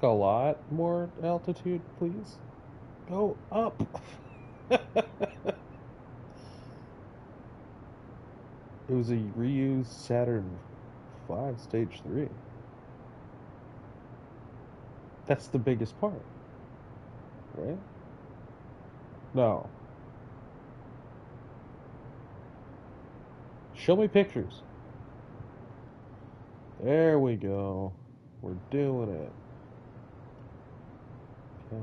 A lot more altitude, please. Go up. It was a reused Saturn V Stage 3. That's the biggest part, right? No. Show me pictures. There we go. We're doing it. Okay.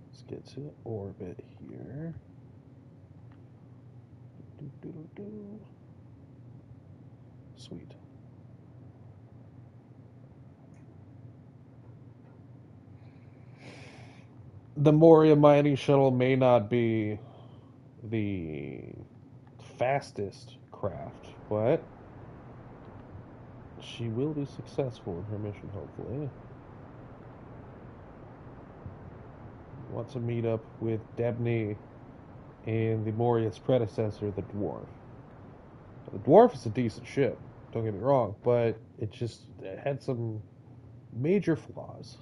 Let's get to orbit here. Sweet. The Moria mining shuttle may not be the fastest craft, but she will be successful in her mission, hopefully. Want to meet up with Debney and the Moria's predecessor, the Dwarf. The Dwarf is a decent ship, don't get me wrong, but it had some major flaws.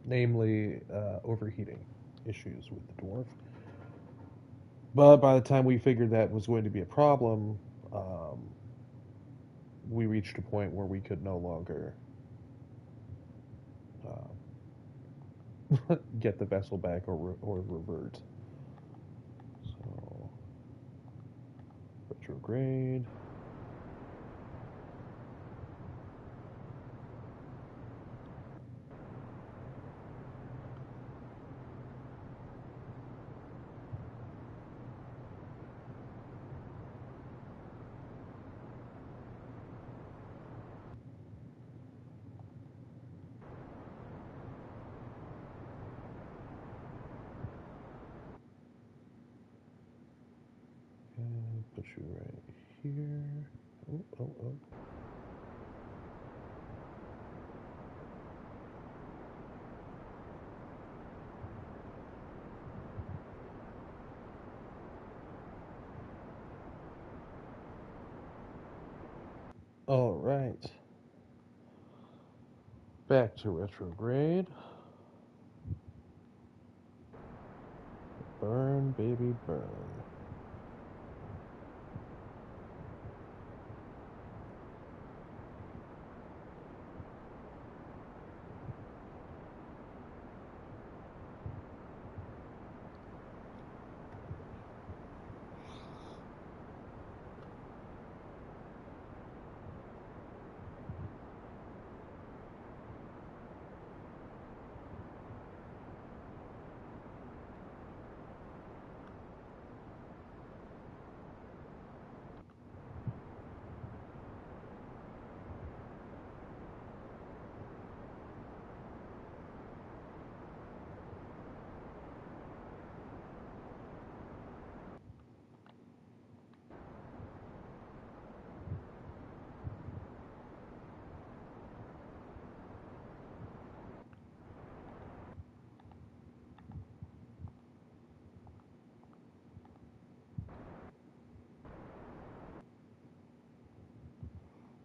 Namely, overheating issues with the Dwarf. But by the time we figured that was going to be a problem, we reached a point where we could no longer get the vessel back or revert. So, retrograde. And put you right here. Oh, oh, oh. All right. Back to retrograde. Burn, baby, burn.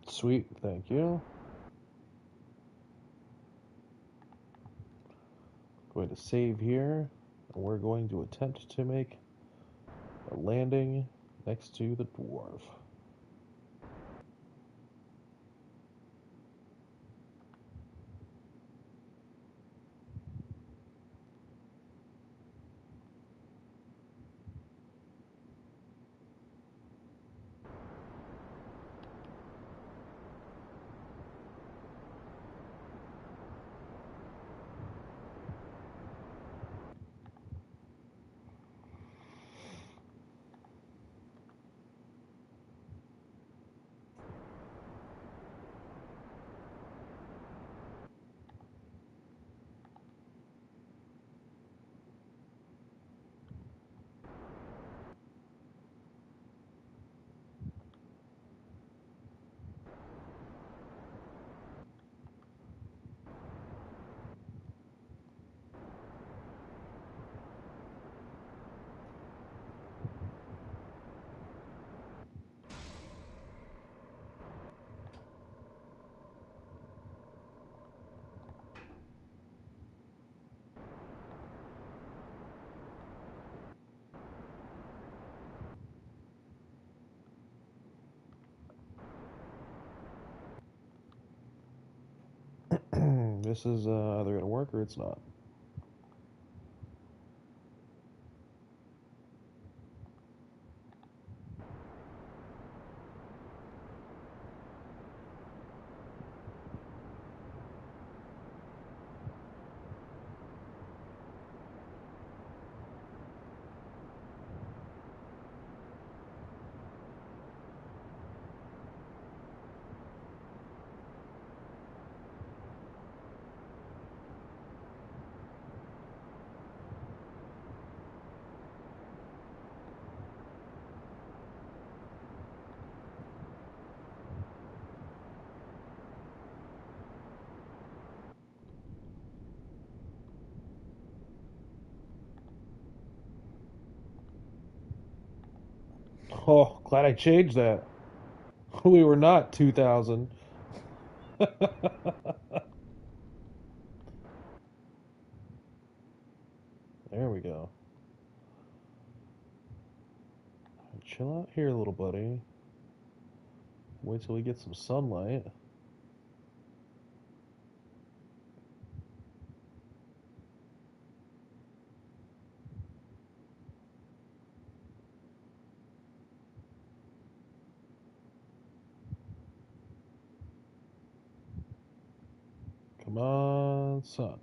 Sweet, thank you. Going to save here, and we're going to attempt to make a landing next to the dwarf. This is either going to work or it's not. Oh, glad I changed that. We were not 2,000. There we go. Chill out here, little buddy. Wait till we get some sunlight. Come on, sun.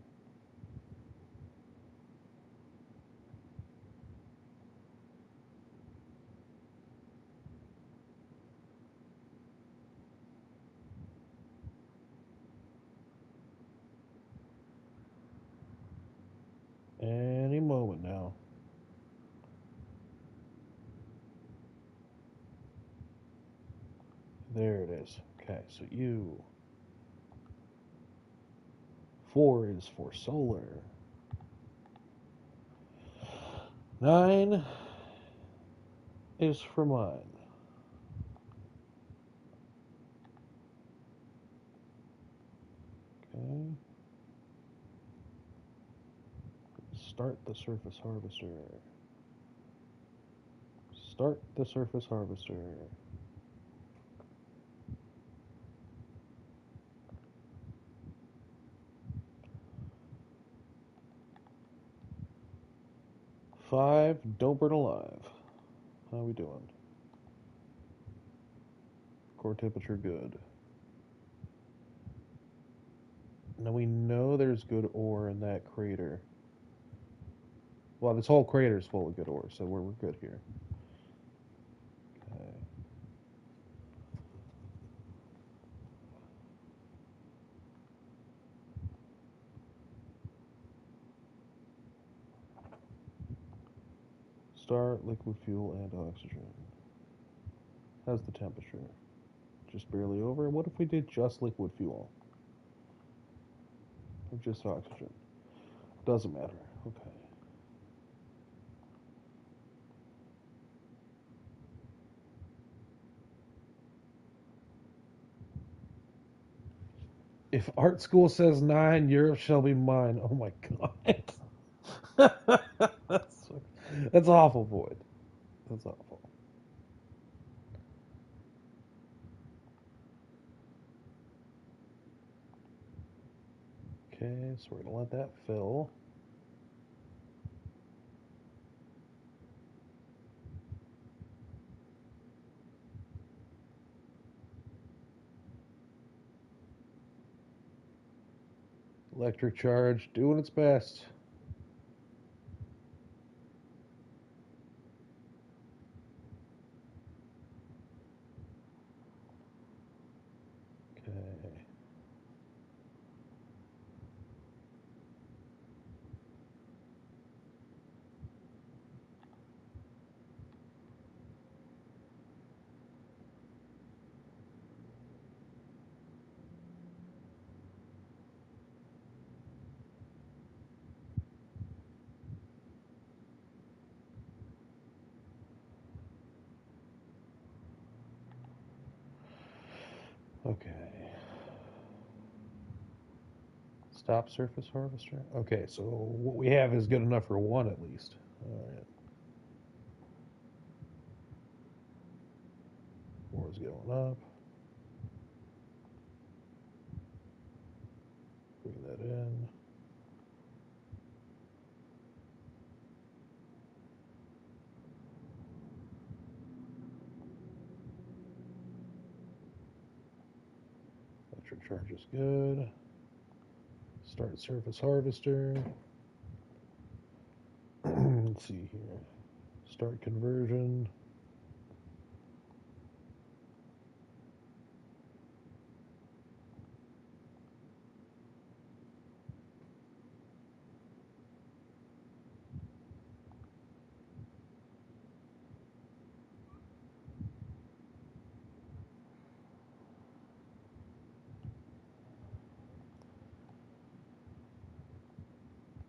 Any moment now. There it is. Okay, so you. 4 is for solar. 9 is for mine. Okay. Start the surface harvester. Start the surface harvester. Five, don't burn alive. How we doing? Core temperature good. Now we know there's good ore in that crater. Well, this whole crater is full of good ore, so we're good here. Okay. Start liquid fuel and oxygen. How's the temperature? Just barely over? What if we did just liquid fuel? Or just oxygen? Doesn't matter. Okay. If art school says 9, Europe shall be mine. Oh my god. that's awful, Void. That's awful. Okay, so we're going to let that fill. Electric charge doing its best. Okay. Okay. Stop surface harvester. Okay, so what we have is good enough for one at least. All right. Ore's going up. Bring that in. Electric charge is good. Start surface harvester. Let's see here. Start conversion.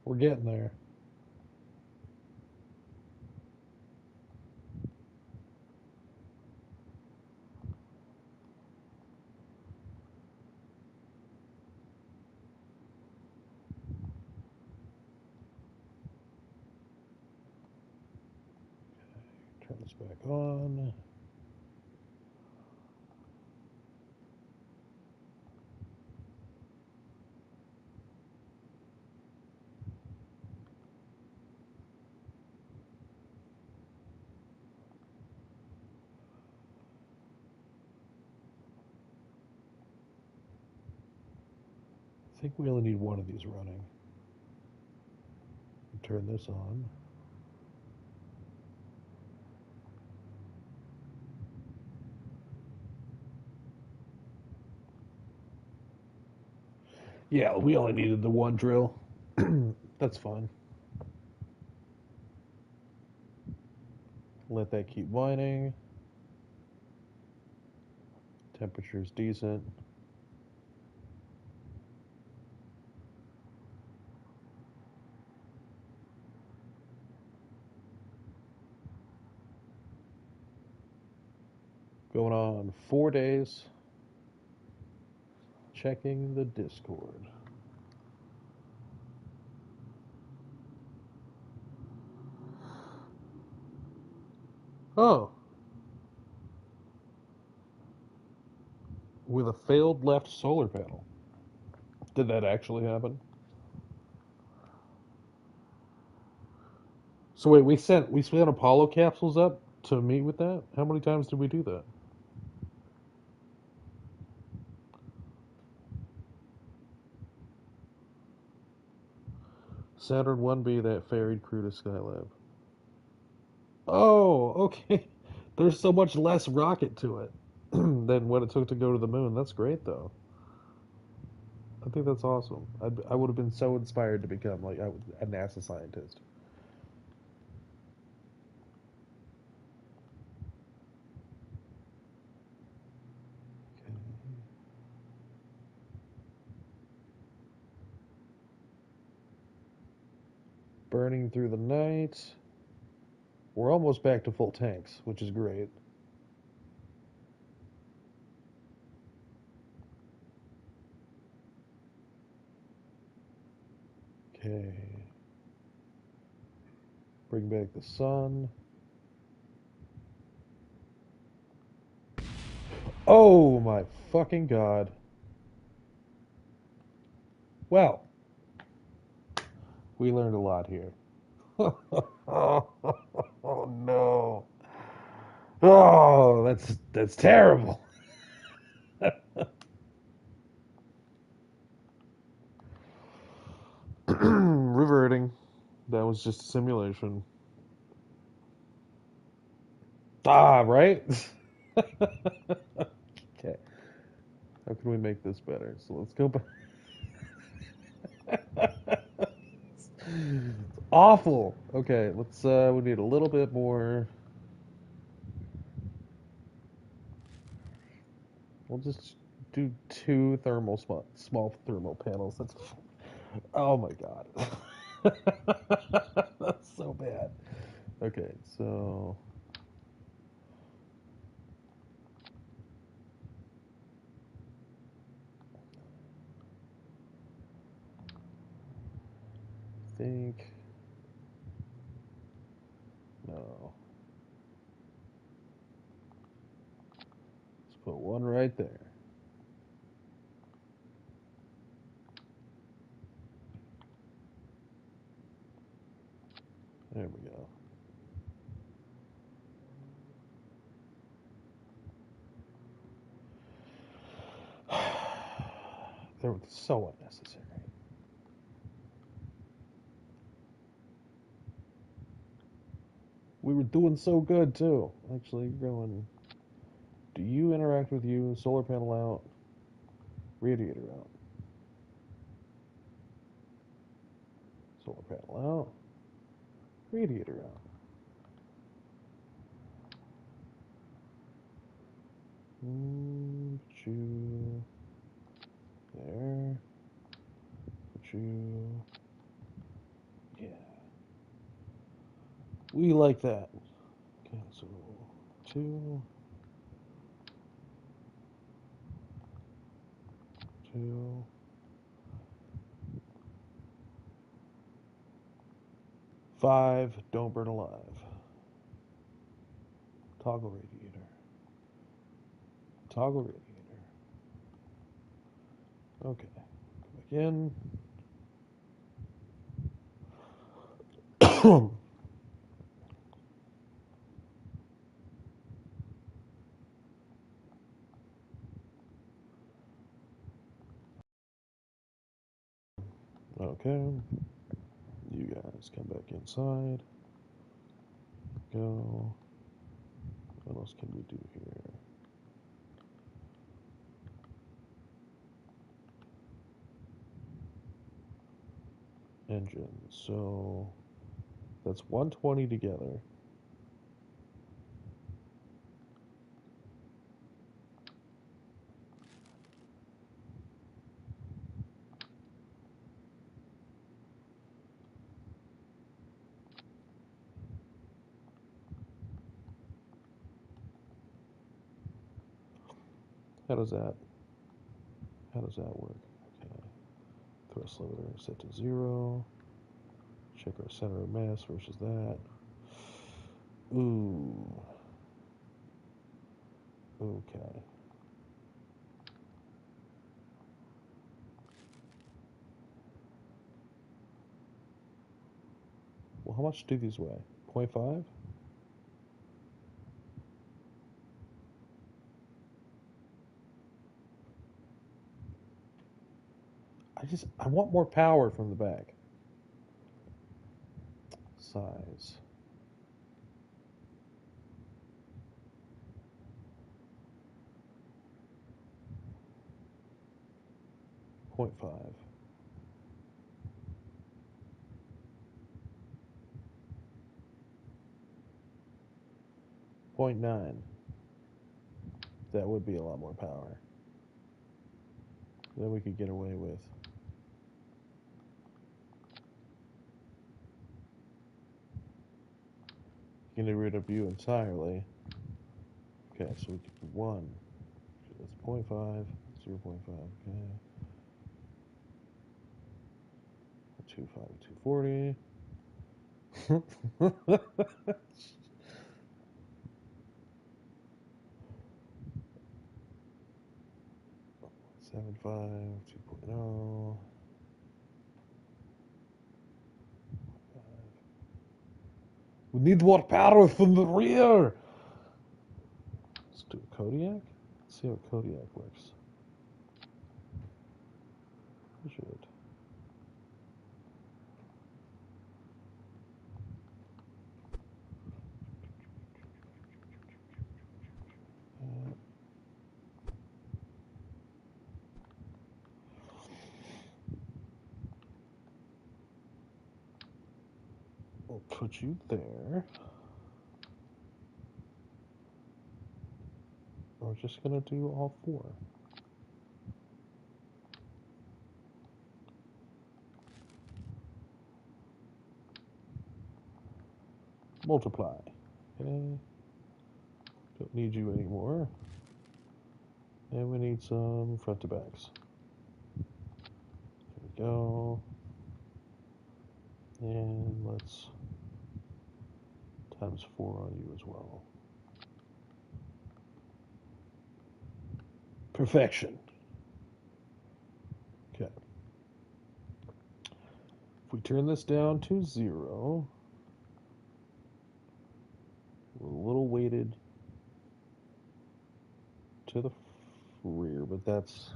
We're getting there. Turn this back on. I think we only need one of these running. Turn this on. Yeah, we only needed the one drill. That's fine. Let that keep mining. Temperature's decent. Going on 4 days. Checking the Discord. Oh, with a failed left solar panel. Did that actually happen? So wait, we sent Apollo capsules up to meet with that? How many times did we do that? Saturn 1B that ferried crew to Skylab. Oh, okay. There's so much less rocket to it than what it took to go to the moon. That's great, though. I think that's awesome. I would have been so inspired to become like a NASA scientist. Okay. Burning through the night. We're almost back to full tanks, which is great. Okay. Bring back the sun. Oh my fucking god. Well, we learned a lot here. Oh no. Oh, that's terrible. Reverting. That was just a simulation. Ah, right? Okay. How can we make this better? So let's go back. It's awful. Okay, we need a little bit more. We'll just do two small thermal panels. Oh my god. That's so bad. Okay, so I think no. Let's put one right there. There we go. They were so unnecessary. We were doing so good too. Actually, going. Do you interact with you? Solar panel out. Radiator out. Solar panel out. Radiator out. Put you there. Put you. Yeah. We like that. Okay, so two, two, five. Don't burn alive. Toggle radiator. Toggle radiator. Okay. Go back in. Okay. You guys come back inside. Go. What else can we do here? Engine. So that's 120 together. How does that? How does that work? Okay. Thrust limiter set to 0. Check our center of mass versus that. Ooh. Okay. Well, how much do these weigh? 0.5? I want more power from the back. Size. 0.5. 0.9. That would be a lot more power. Then we could get away with. Getting rid of you entirely. Okay, so we could do 1. That's 0.5. 0.5. Okay. 2.5. 240. 7.5. 2.0. We need more power from the rear. Let's do a Kodiak. Let's see how Kodiak works. We should. We'll put you there. We're just gonna do all 4. Multiply. Okay. Don't need you anymore. And we need some front to backs. There we go. And let's times 4 on you as well. Perfection. Okay. If we turn this down to 0, we're a little weighted to the rear, but that's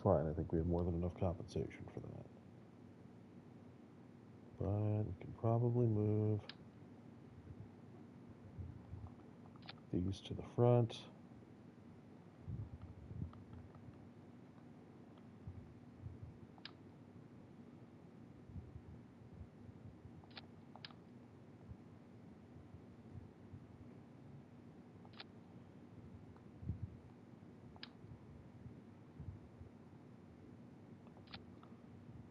fine. I think we have more than enough compensation for that. But we can probably move these to the front.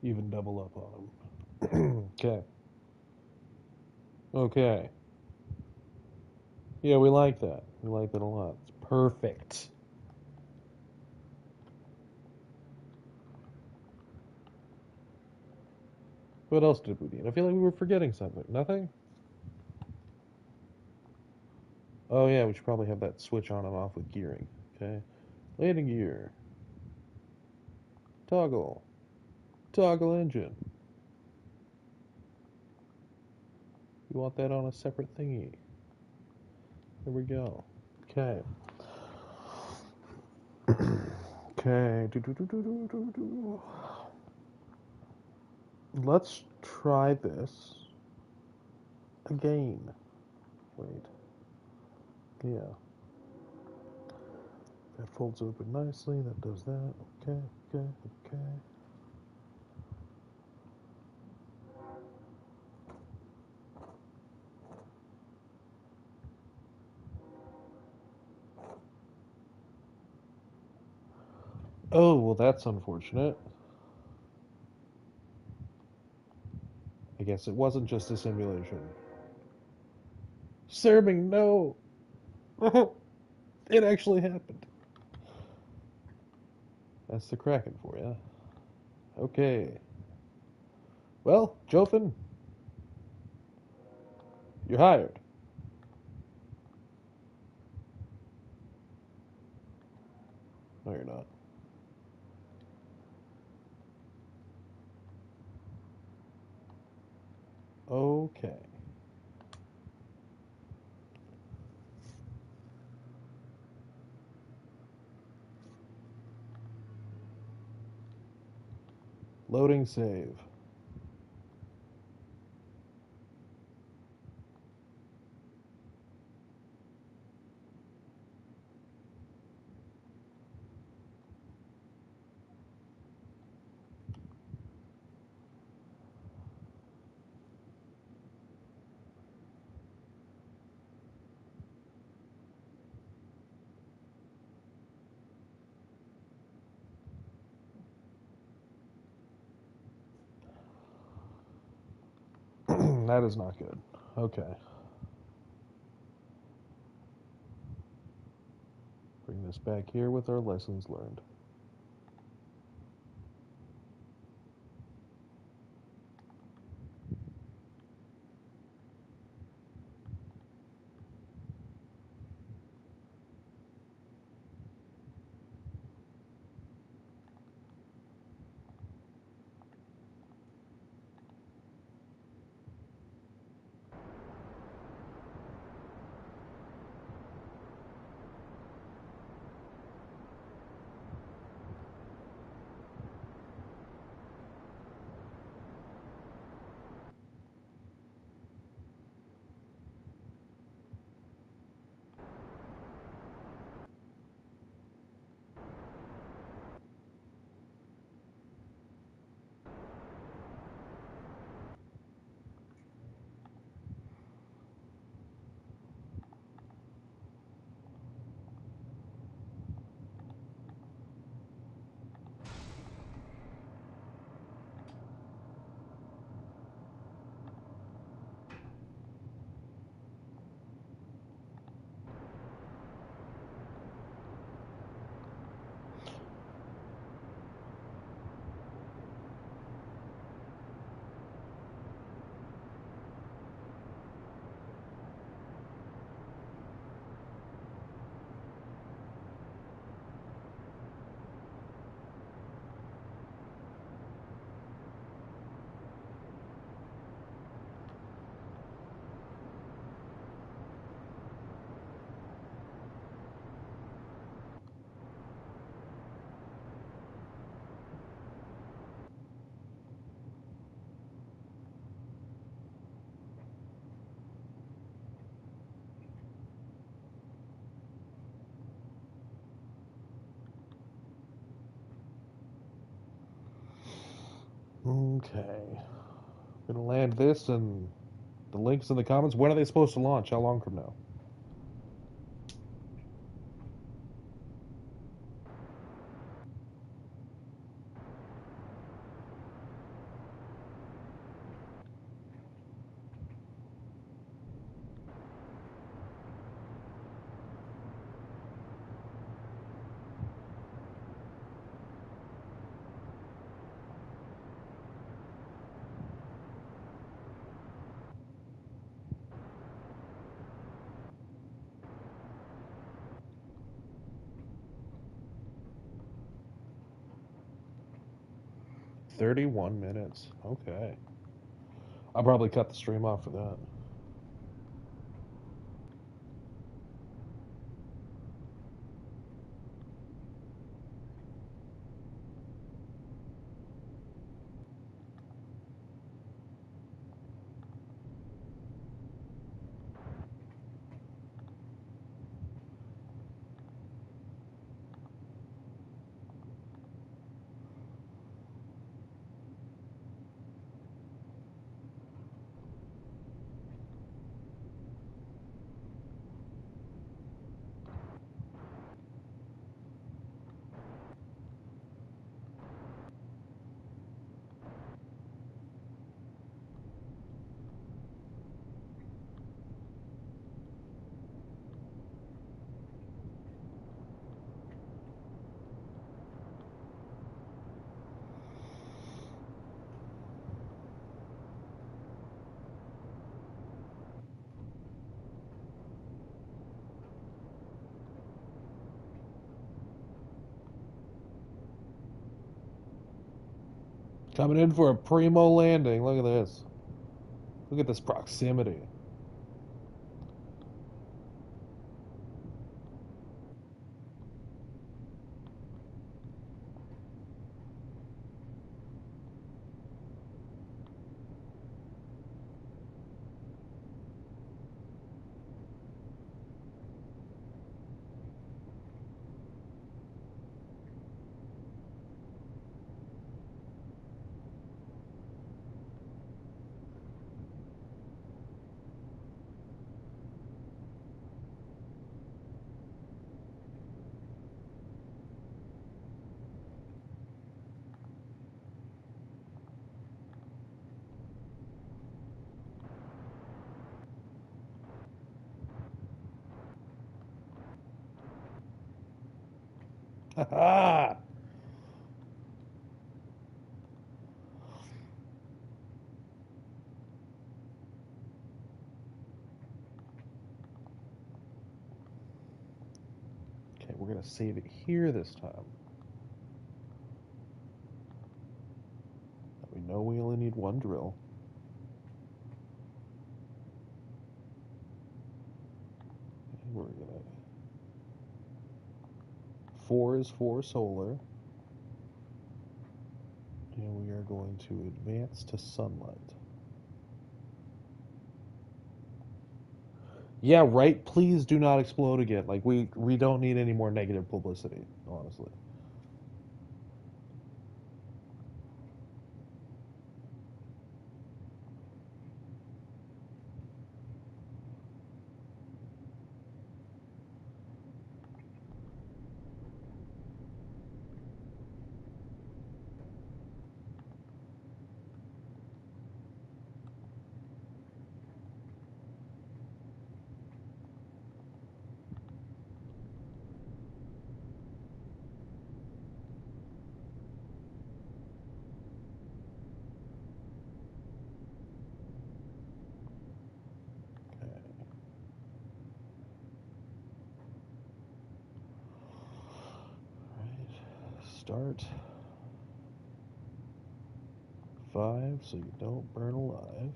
Even double up on them. Okay. Okay. Yeah, we like that. We like that a lot. It's perfect. What else did we need? I feel like we were forgetting something. Nothing? Oh, yeah, we should probably have that switch on and off with gearing. Okay. Landing gear. Toggle. Toggle engine. You want that on a separate thingy. There we go. Okay. Okay. Let's try this again. Wait. Yeah. That folds open nicely. That does that. Okay. Okay. Okay. Oh, well, that's unfortunate. I guess it wasn't just a simulation. Serving, no! It actually happened. That's the Kraken for you. Okay. Well, Jothan, you're hired. No, you're not. Okay. Loading save. That is not good. Okay. Bring this back here with our lessons learned. Okay. Gonna land this and the links in the comments. When are they supposed to launch? How long from now? $31 minutes. Okay. I'll probably cut the stream off for that. Coming in for a primo landing. Look at this. Look at this proximity. Ha! Okay, we're gonna save it here this time. We know we only need one drill. And we're gonna 4 is for solar. And we are going to advance to sunlight. Yeah, right. Please do not explode again. Like we don't need any more negative publicity, honestly. Start 5 so you don't burn alive.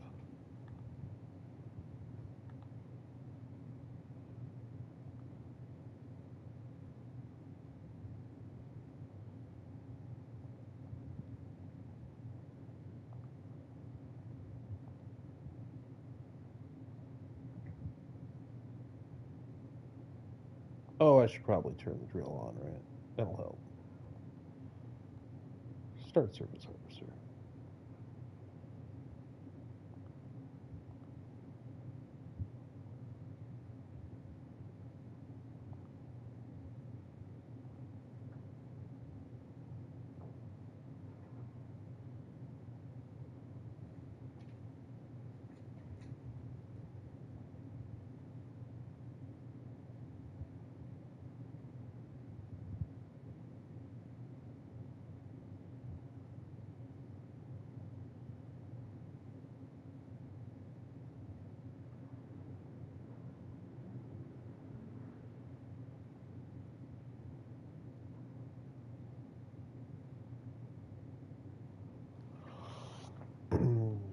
Oh, I should probably turn the drill on, right? That'll help. Start surface harvester.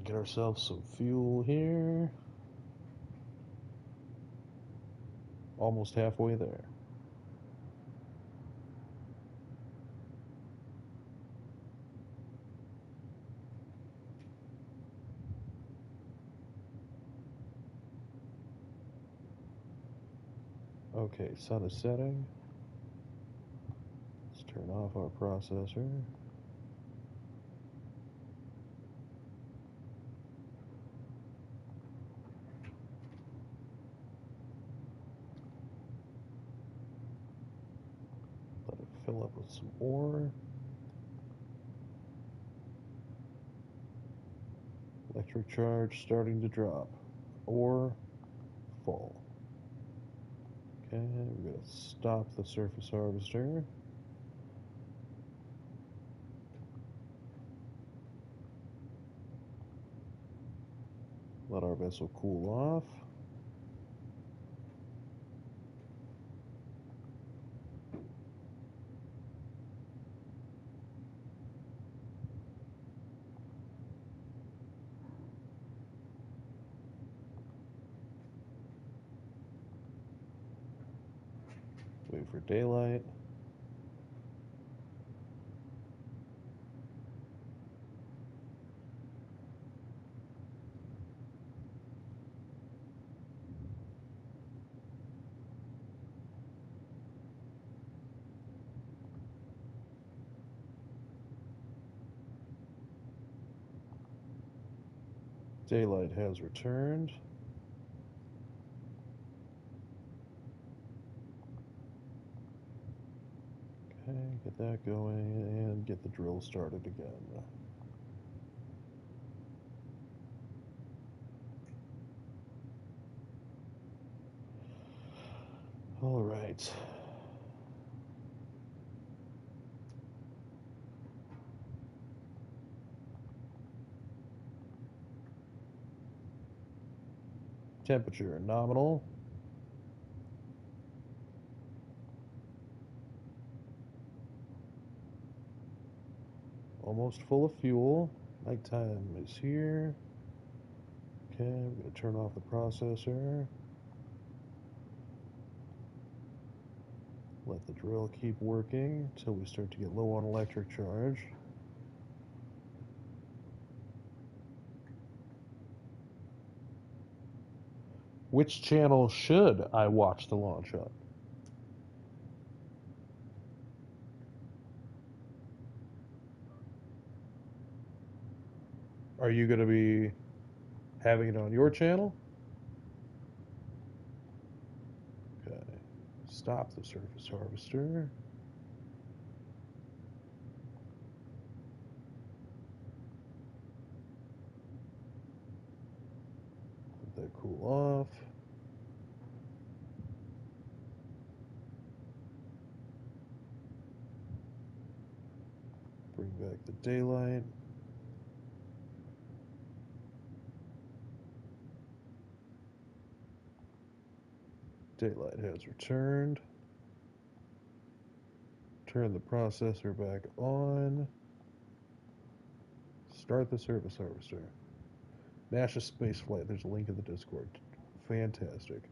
Get ourselves some fuel here. Almost halfway there. Okay, sun is setting. Let's turn off our processor. Let it fill up with some ore. Electric charge starting to drop. Ore full. Okay, we're going to stop the surface harvester. Let our vessel cool off. rendezvous for daylight. Daylight has returned. Okay, get that going and get the drill started again. All right. Temperature nominal. Almost full of fuel. Nighttime is here. Okay, I'm going to turn off the processor. Let the drill keep working until we start to get low on electric charge. Which channel should I watch the launch on? Are you going to be having it on your channel? Okay. Stop the surface harvester. Let that cool off. Bring back the daylight. Daylight has returned. Turn the processor back on. Start the surface harvester. NASA space flight. There's a link in the Discord. Fantastic.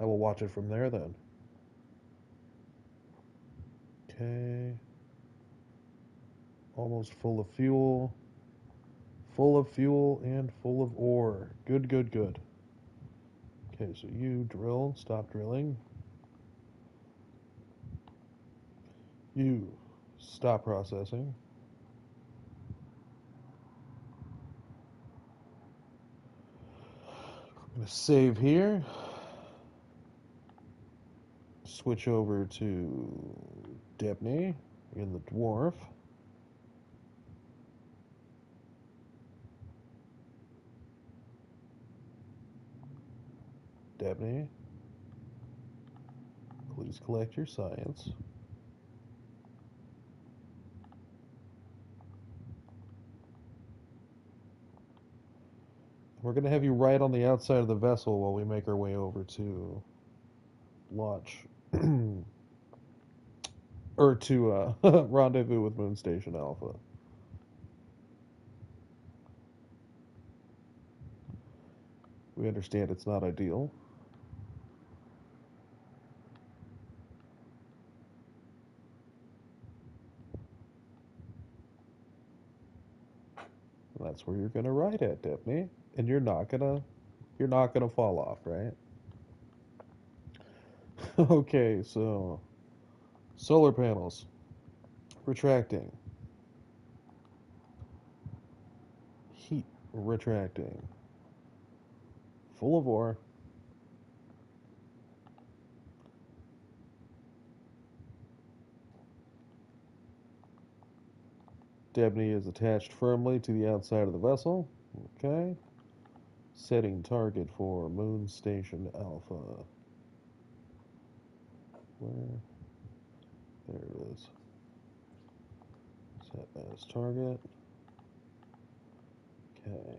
I will watch it from there then. Okay. Almost full of fuel. Full of fuel and full of ore. Good, good, good. Okay, so you drill. Stop drilling. You stop processing. I'm going to save here. Switch over to Debney in the dwarf. Debney, please collect your science. We're going to have you right on the outside of the vessel while we make our way over to launch. Or to rendezvous with Moon Station Alpha. We understand it's not ideal. That's where you're gonna ride at, Debney. And you're not gonna fall off, right? Okay, so solar panels. Retracting. Heat retracting. Full of ore. Debney is attached firmly to the outside of the vessel. Okay. Setting target for Moon Station Alpha. Where? There it is. Set as target. Okay.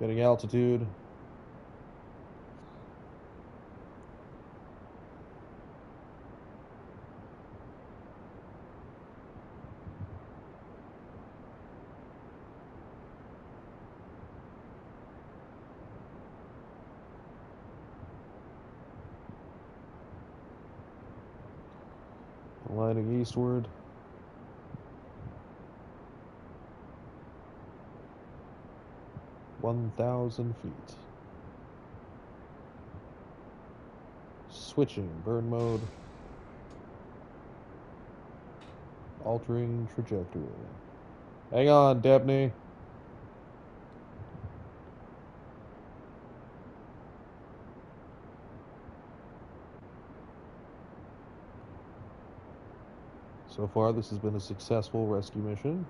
Getting altitude. Gliding eastward. (1,000 feet). Switching burn mode. Altering trajectory. Hang on, Debney. So far, this has been a successful rescue mission.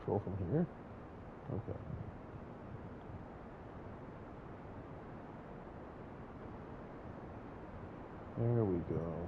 Control from here? Okay. There we go.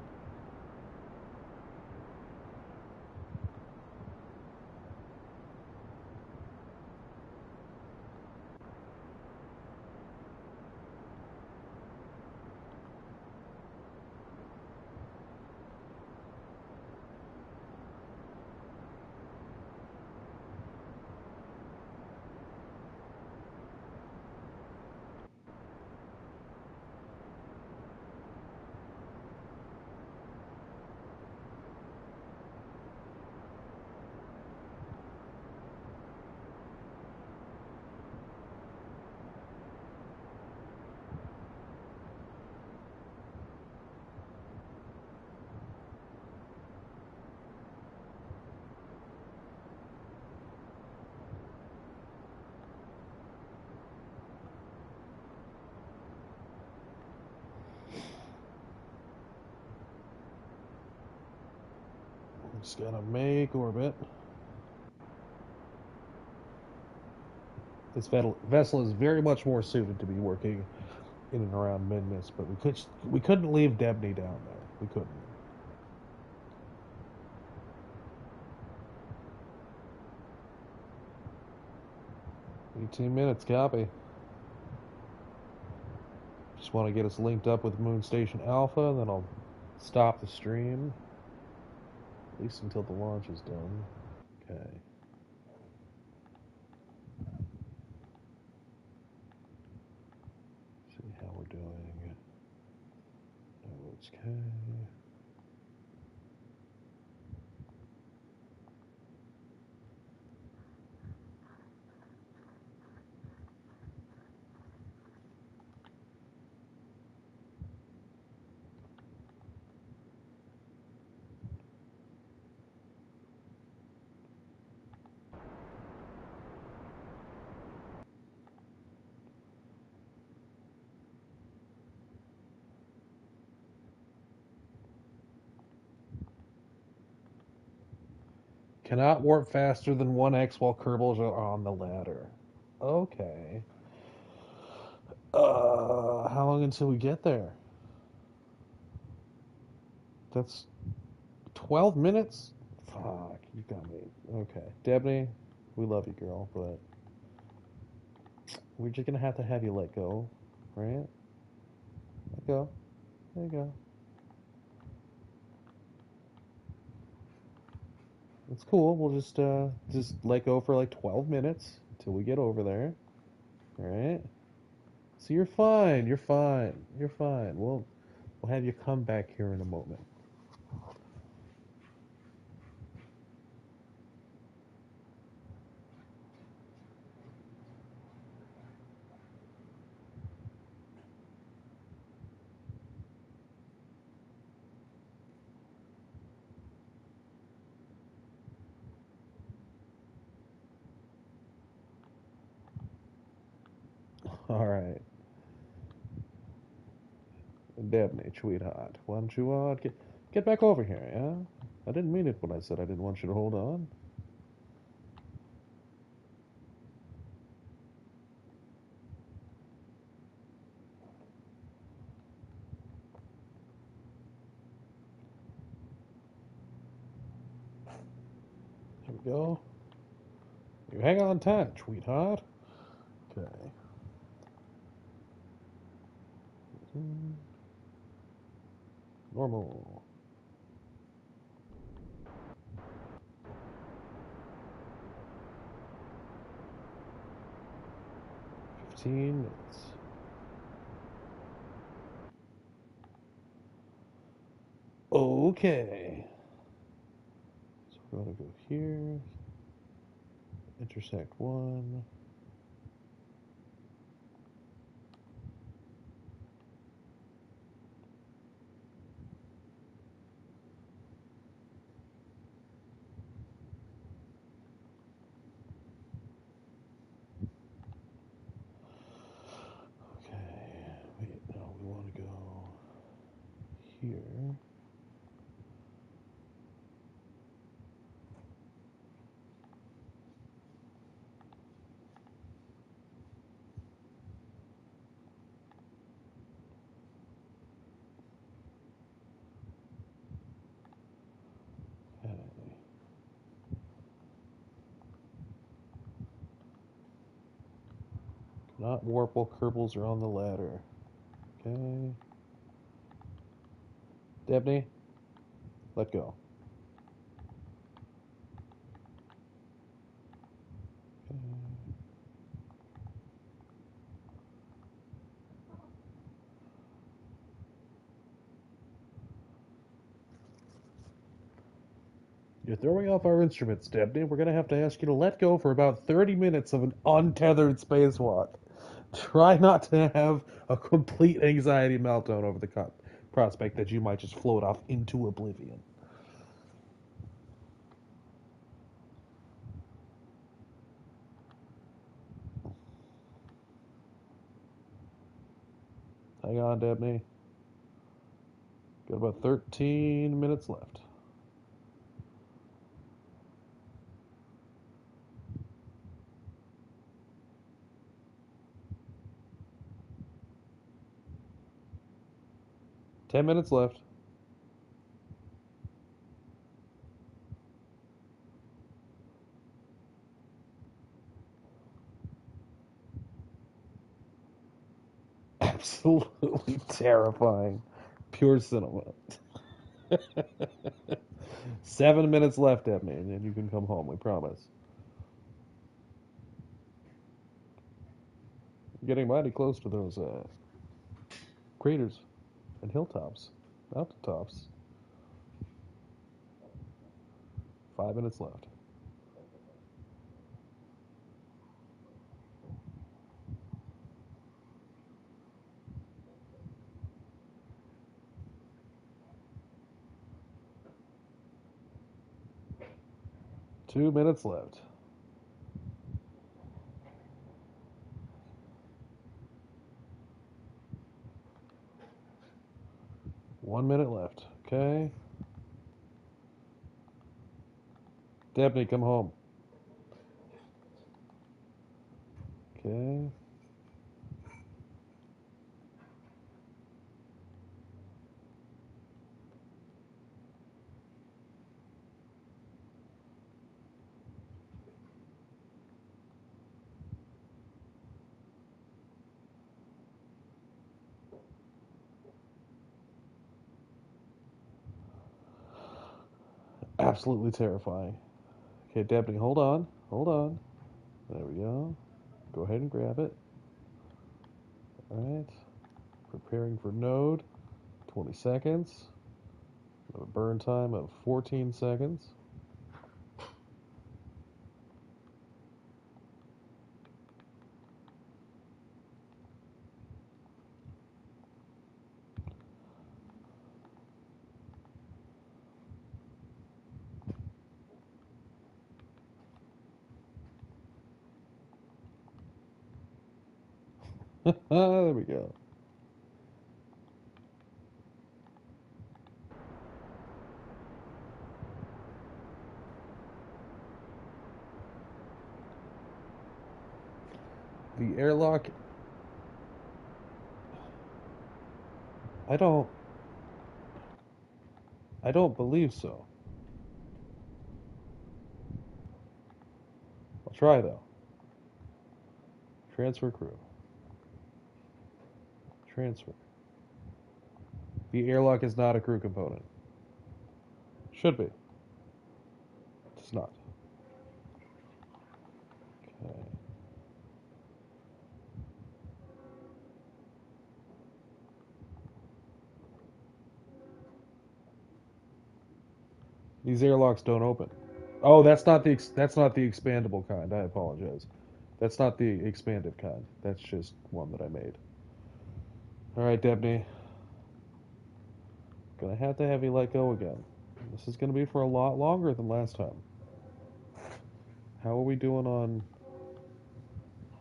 Just gotta make orbit. This vessel is very much more suited to be working in and around Minmus, but we couldn't leave Debney down there. We couldn't. 18 minutes, copy. Just want to get us linked up with Moon Station Alpha, then I'll stop the stream. At least until the launch is done. Okay. See how we're doing. Okay. Cannot warp faster than 1x while Kerbals are on the ladder. Okay. How long until we get there? That's 12 minutes? Fuck, you got me. Okay. Debney, we love you, girl, but we're just gonna have you let go, right? Let go. There you go. It's cool. We'll just let go for like 12 minutes till we get over there. All right. So you're fine. You're fine. You're fine. We'll have you come back here in a moment. All right. Debney, sweetheart, why don't you get back over here, yeah? I didn't mean it when I said I didn't want you to hold on. we go. You hang on tight, sweetheart. Okay. Normal. 15 minutes. Okay. So we're going to go here. Intersect 1. Okay. Wait, no, we want to go here. Okay. Not warp while Kerbals are on the ladder. Okay. Debney, let go. Okay. You're throwing off our instruments, Debney. We're going to have to ask you to let go for about 30 minutes of an untethered spacewalk. Try not to have a complete anxiety meltdown over the prospect that you might just float off into oblivion. Hang on, Debney. Got about 13 minutes left. Ten minutes left. Absolutely terrifying. Pure cinema. 7 minutes left, Debney, and then you can come home, we promise. You're getting mighty close to those craters and hilltops, mountaintops. 5 minutes left. Two minutes left. One minute left. Okay. Debney, come home. Okay. Absolutely terrifying. Okay, Debney, hold on. Hold on. There we go. Go ahead and grab it. Alright. Preparing for node. 20 seconds. A burn time of 14 seconds. There we go. The airlock. I don't. I don't believe so. try though. Transfer crew. Transfer. The airlock is not a crew component. Should be. It's not. Okay. These airlocks don't open. Oh, that's not the expandable kind. I apologize. That's not the expanded kind. That's just one that I made. All right, Debney. Gonna have you let go again. This is gonna be for a lot longer than last time. How are we doing on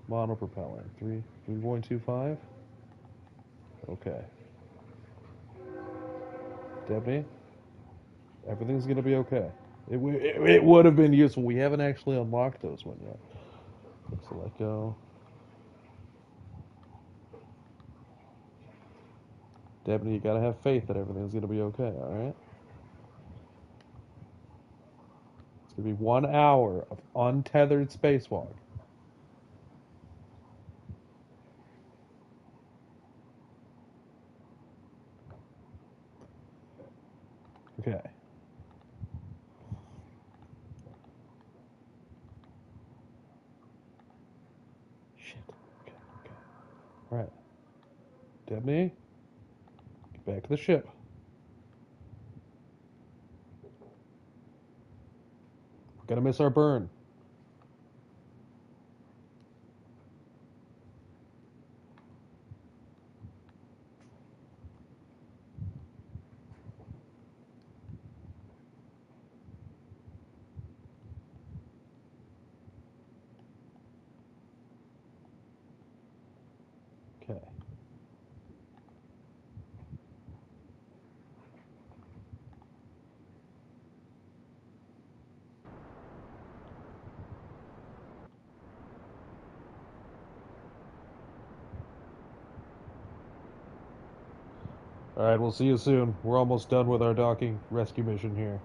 monopropellant? 3.25? Okay. Debney, everything's gonna be okay. It would have been useful. We haven't actually unlocked those one yet. So let go. Debney, you gotta have faith that everything's gonna be okay, alright? It's gonna be 1 hour of untethered spacewalk. Okay. Shit. Okay, okay. Alright. Debney, get back to the ship. We're gonna miss our burn. Okay. Alright, we'll see you soon. We're almost done with our docking rescue mission here.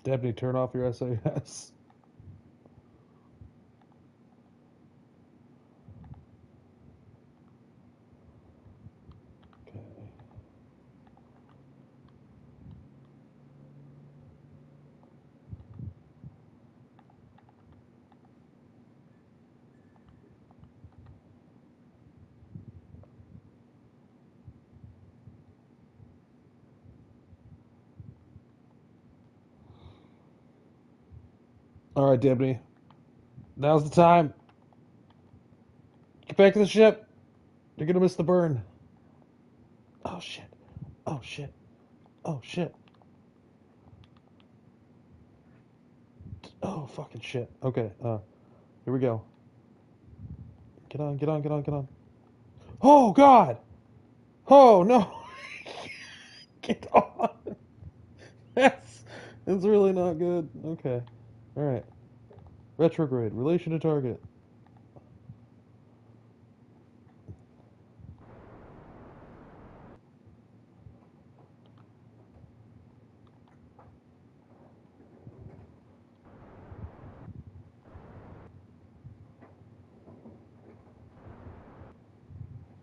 Debney, turn off your SAS. Okay. Alright, Debney. Now's the time. Get back to the ship. You're gonna miss the burn. Oh shit. Oh shit. Oh shit. Oh fucking shit. Okay, here we go. Get on, get on, get on, get on. Oh god! Oh no! Get on! That's that's really not good. Okay. Alright. Retrograde. Relation to target.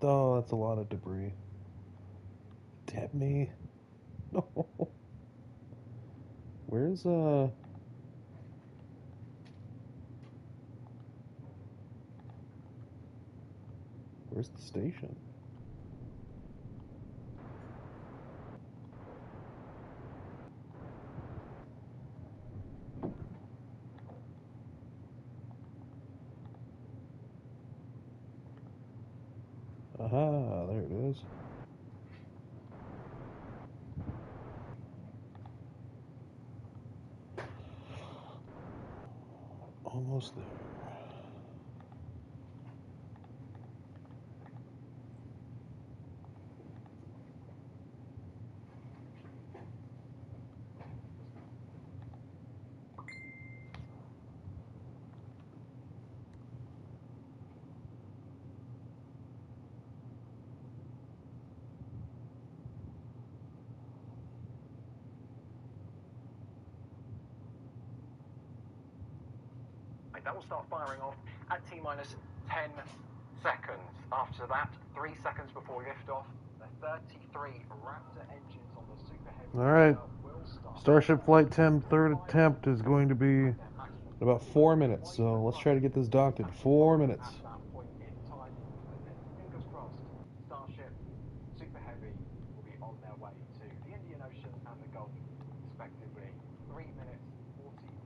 Oh, that's a lot of debris. Damn me. No. Where's where's the station? Aha, there it is. Almost there. That will start firing off at T-minus 10 seconds. After that, 3 seconds before liftoff, the 33 Raptor engines on the Super Heavy Alright. will start. Starship Flight 10 third attempt is going to be about 4 minutes, so let's try to get this docked in 4 minutes. At that point in time, fingers crossed, Starship Super Heavy will be on their way to the Indian Ocean and the Gulf, respectively. 3 minutes,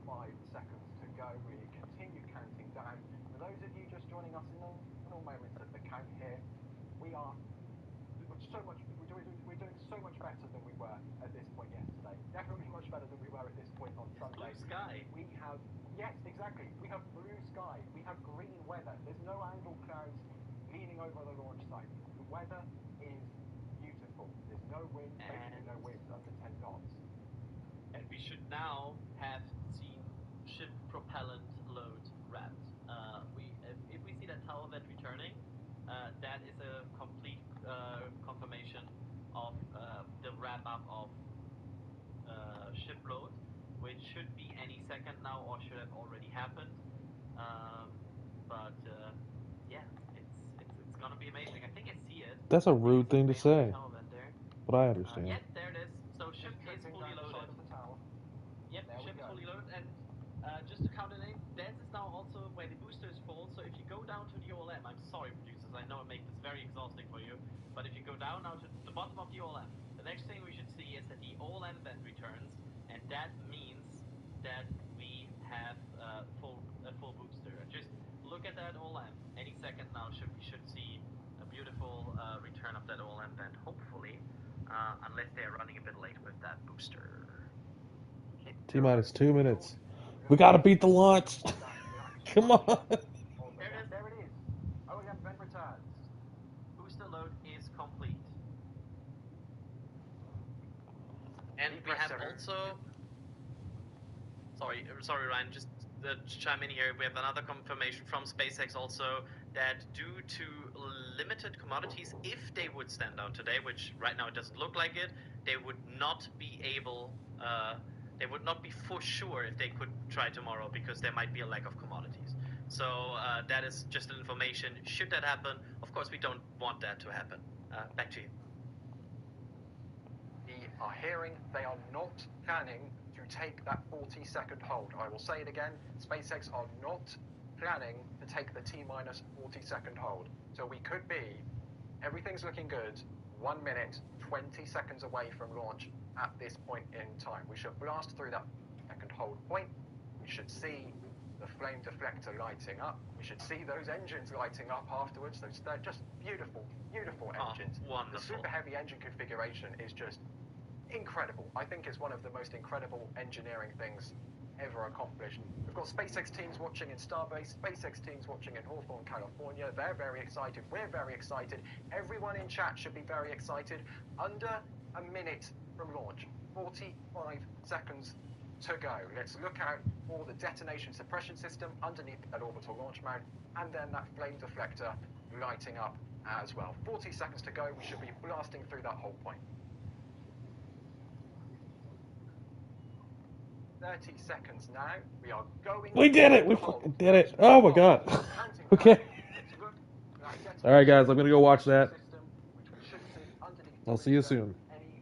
45 seconds to go. We continue counting down. For those of you just joining us in the final moments of the count here, we're doing so much better than we were at this point yesterday. Definitely much better than we were at this point on Sunday. Blue sky. We have, yes, exactly. We have blue sky. We have green weather. There's no angle clouds leaning over the launch site. The weather is beautiful. There's no wind, basically no wind under 10 knots. And we should now have seen ship propellant load wrapped. If we see that tail vent returning, that is a complete confirmation of the wrap up of ship load, which should be any second now or should have already happened. Yeah, it's gonna be amazing. I think I see it. That's a rude thing to say, but I understand. Yes, there it is. So ship is fully loaded. Yep, ship's fully loaded, and just to count it in, that is now also where the booster is full. So if you go down to the OLM, I'm sorry, producers, I know it makes this very exhausting for you, but if you go down now to the bottom of the OLM, the next thing we should see is that the OLM vent returns, and that means that we have a full booster. Just look at that OLM. Any second now, we should see a beautiful return of that OLM vent, hopefully, unless they're running a bit late with that booster. T-minus 2 minutes. We gotta beat the launch. Come on. There it is. OEM vent returns. Booster load is complete. And we have also... Sorry, Ryan, just to chime in here. We have another confirmation from SpaceX also that due to limited commodities, if they would stand down today, which right now it doesn't look like it, they would not be able... they would not be for sure if they could try tomorrow because there might be a lack of commodities. So that is just an information. Should that happen, of course we don't want that to happen. Back to you. We are hearing they are not planning to take that 40-second hold. I will say it again, SpaceX are not planning to take the T-minus 40-second hold. So we could be, everything's looking good, 1 minute, 20 seconds away from launch at this point in time. We should blast through that second hold point. We should see the flame deflector lighting up. We should see those engines lighting up afterwards. They're just beautiful, beautiful engines. Wonderful. The super heavy engine configuration is just incredible. I think it's one of the most incredible engineering things ever accomplished. We've got SpaceX teams watching in Starbase, SpaceX teams watching in Hawthorne, California. They're very excited. We're very excited. Everyone in chat should be very excited. Under a minute from launch, 45 seconds to go. Let's look out for the detonation suppression system underneath that orbital launch mount, and then that flame deflector lighting up as well. 40 seconds to go. We should be blasting through that whole point. 30 seconds now. We are going. We did it! We fucking did it! Oh my god. Okay. All right, guys, I'm gonna go watch that. System, which we should see underneath the I'll see you booster soon. any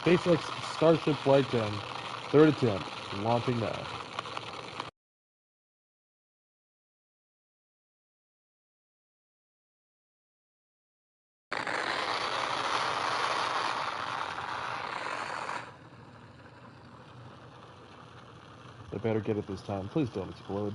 SpaceX Starship Flight 10, third attempt, launching now. I better get it this time. Please don't explode.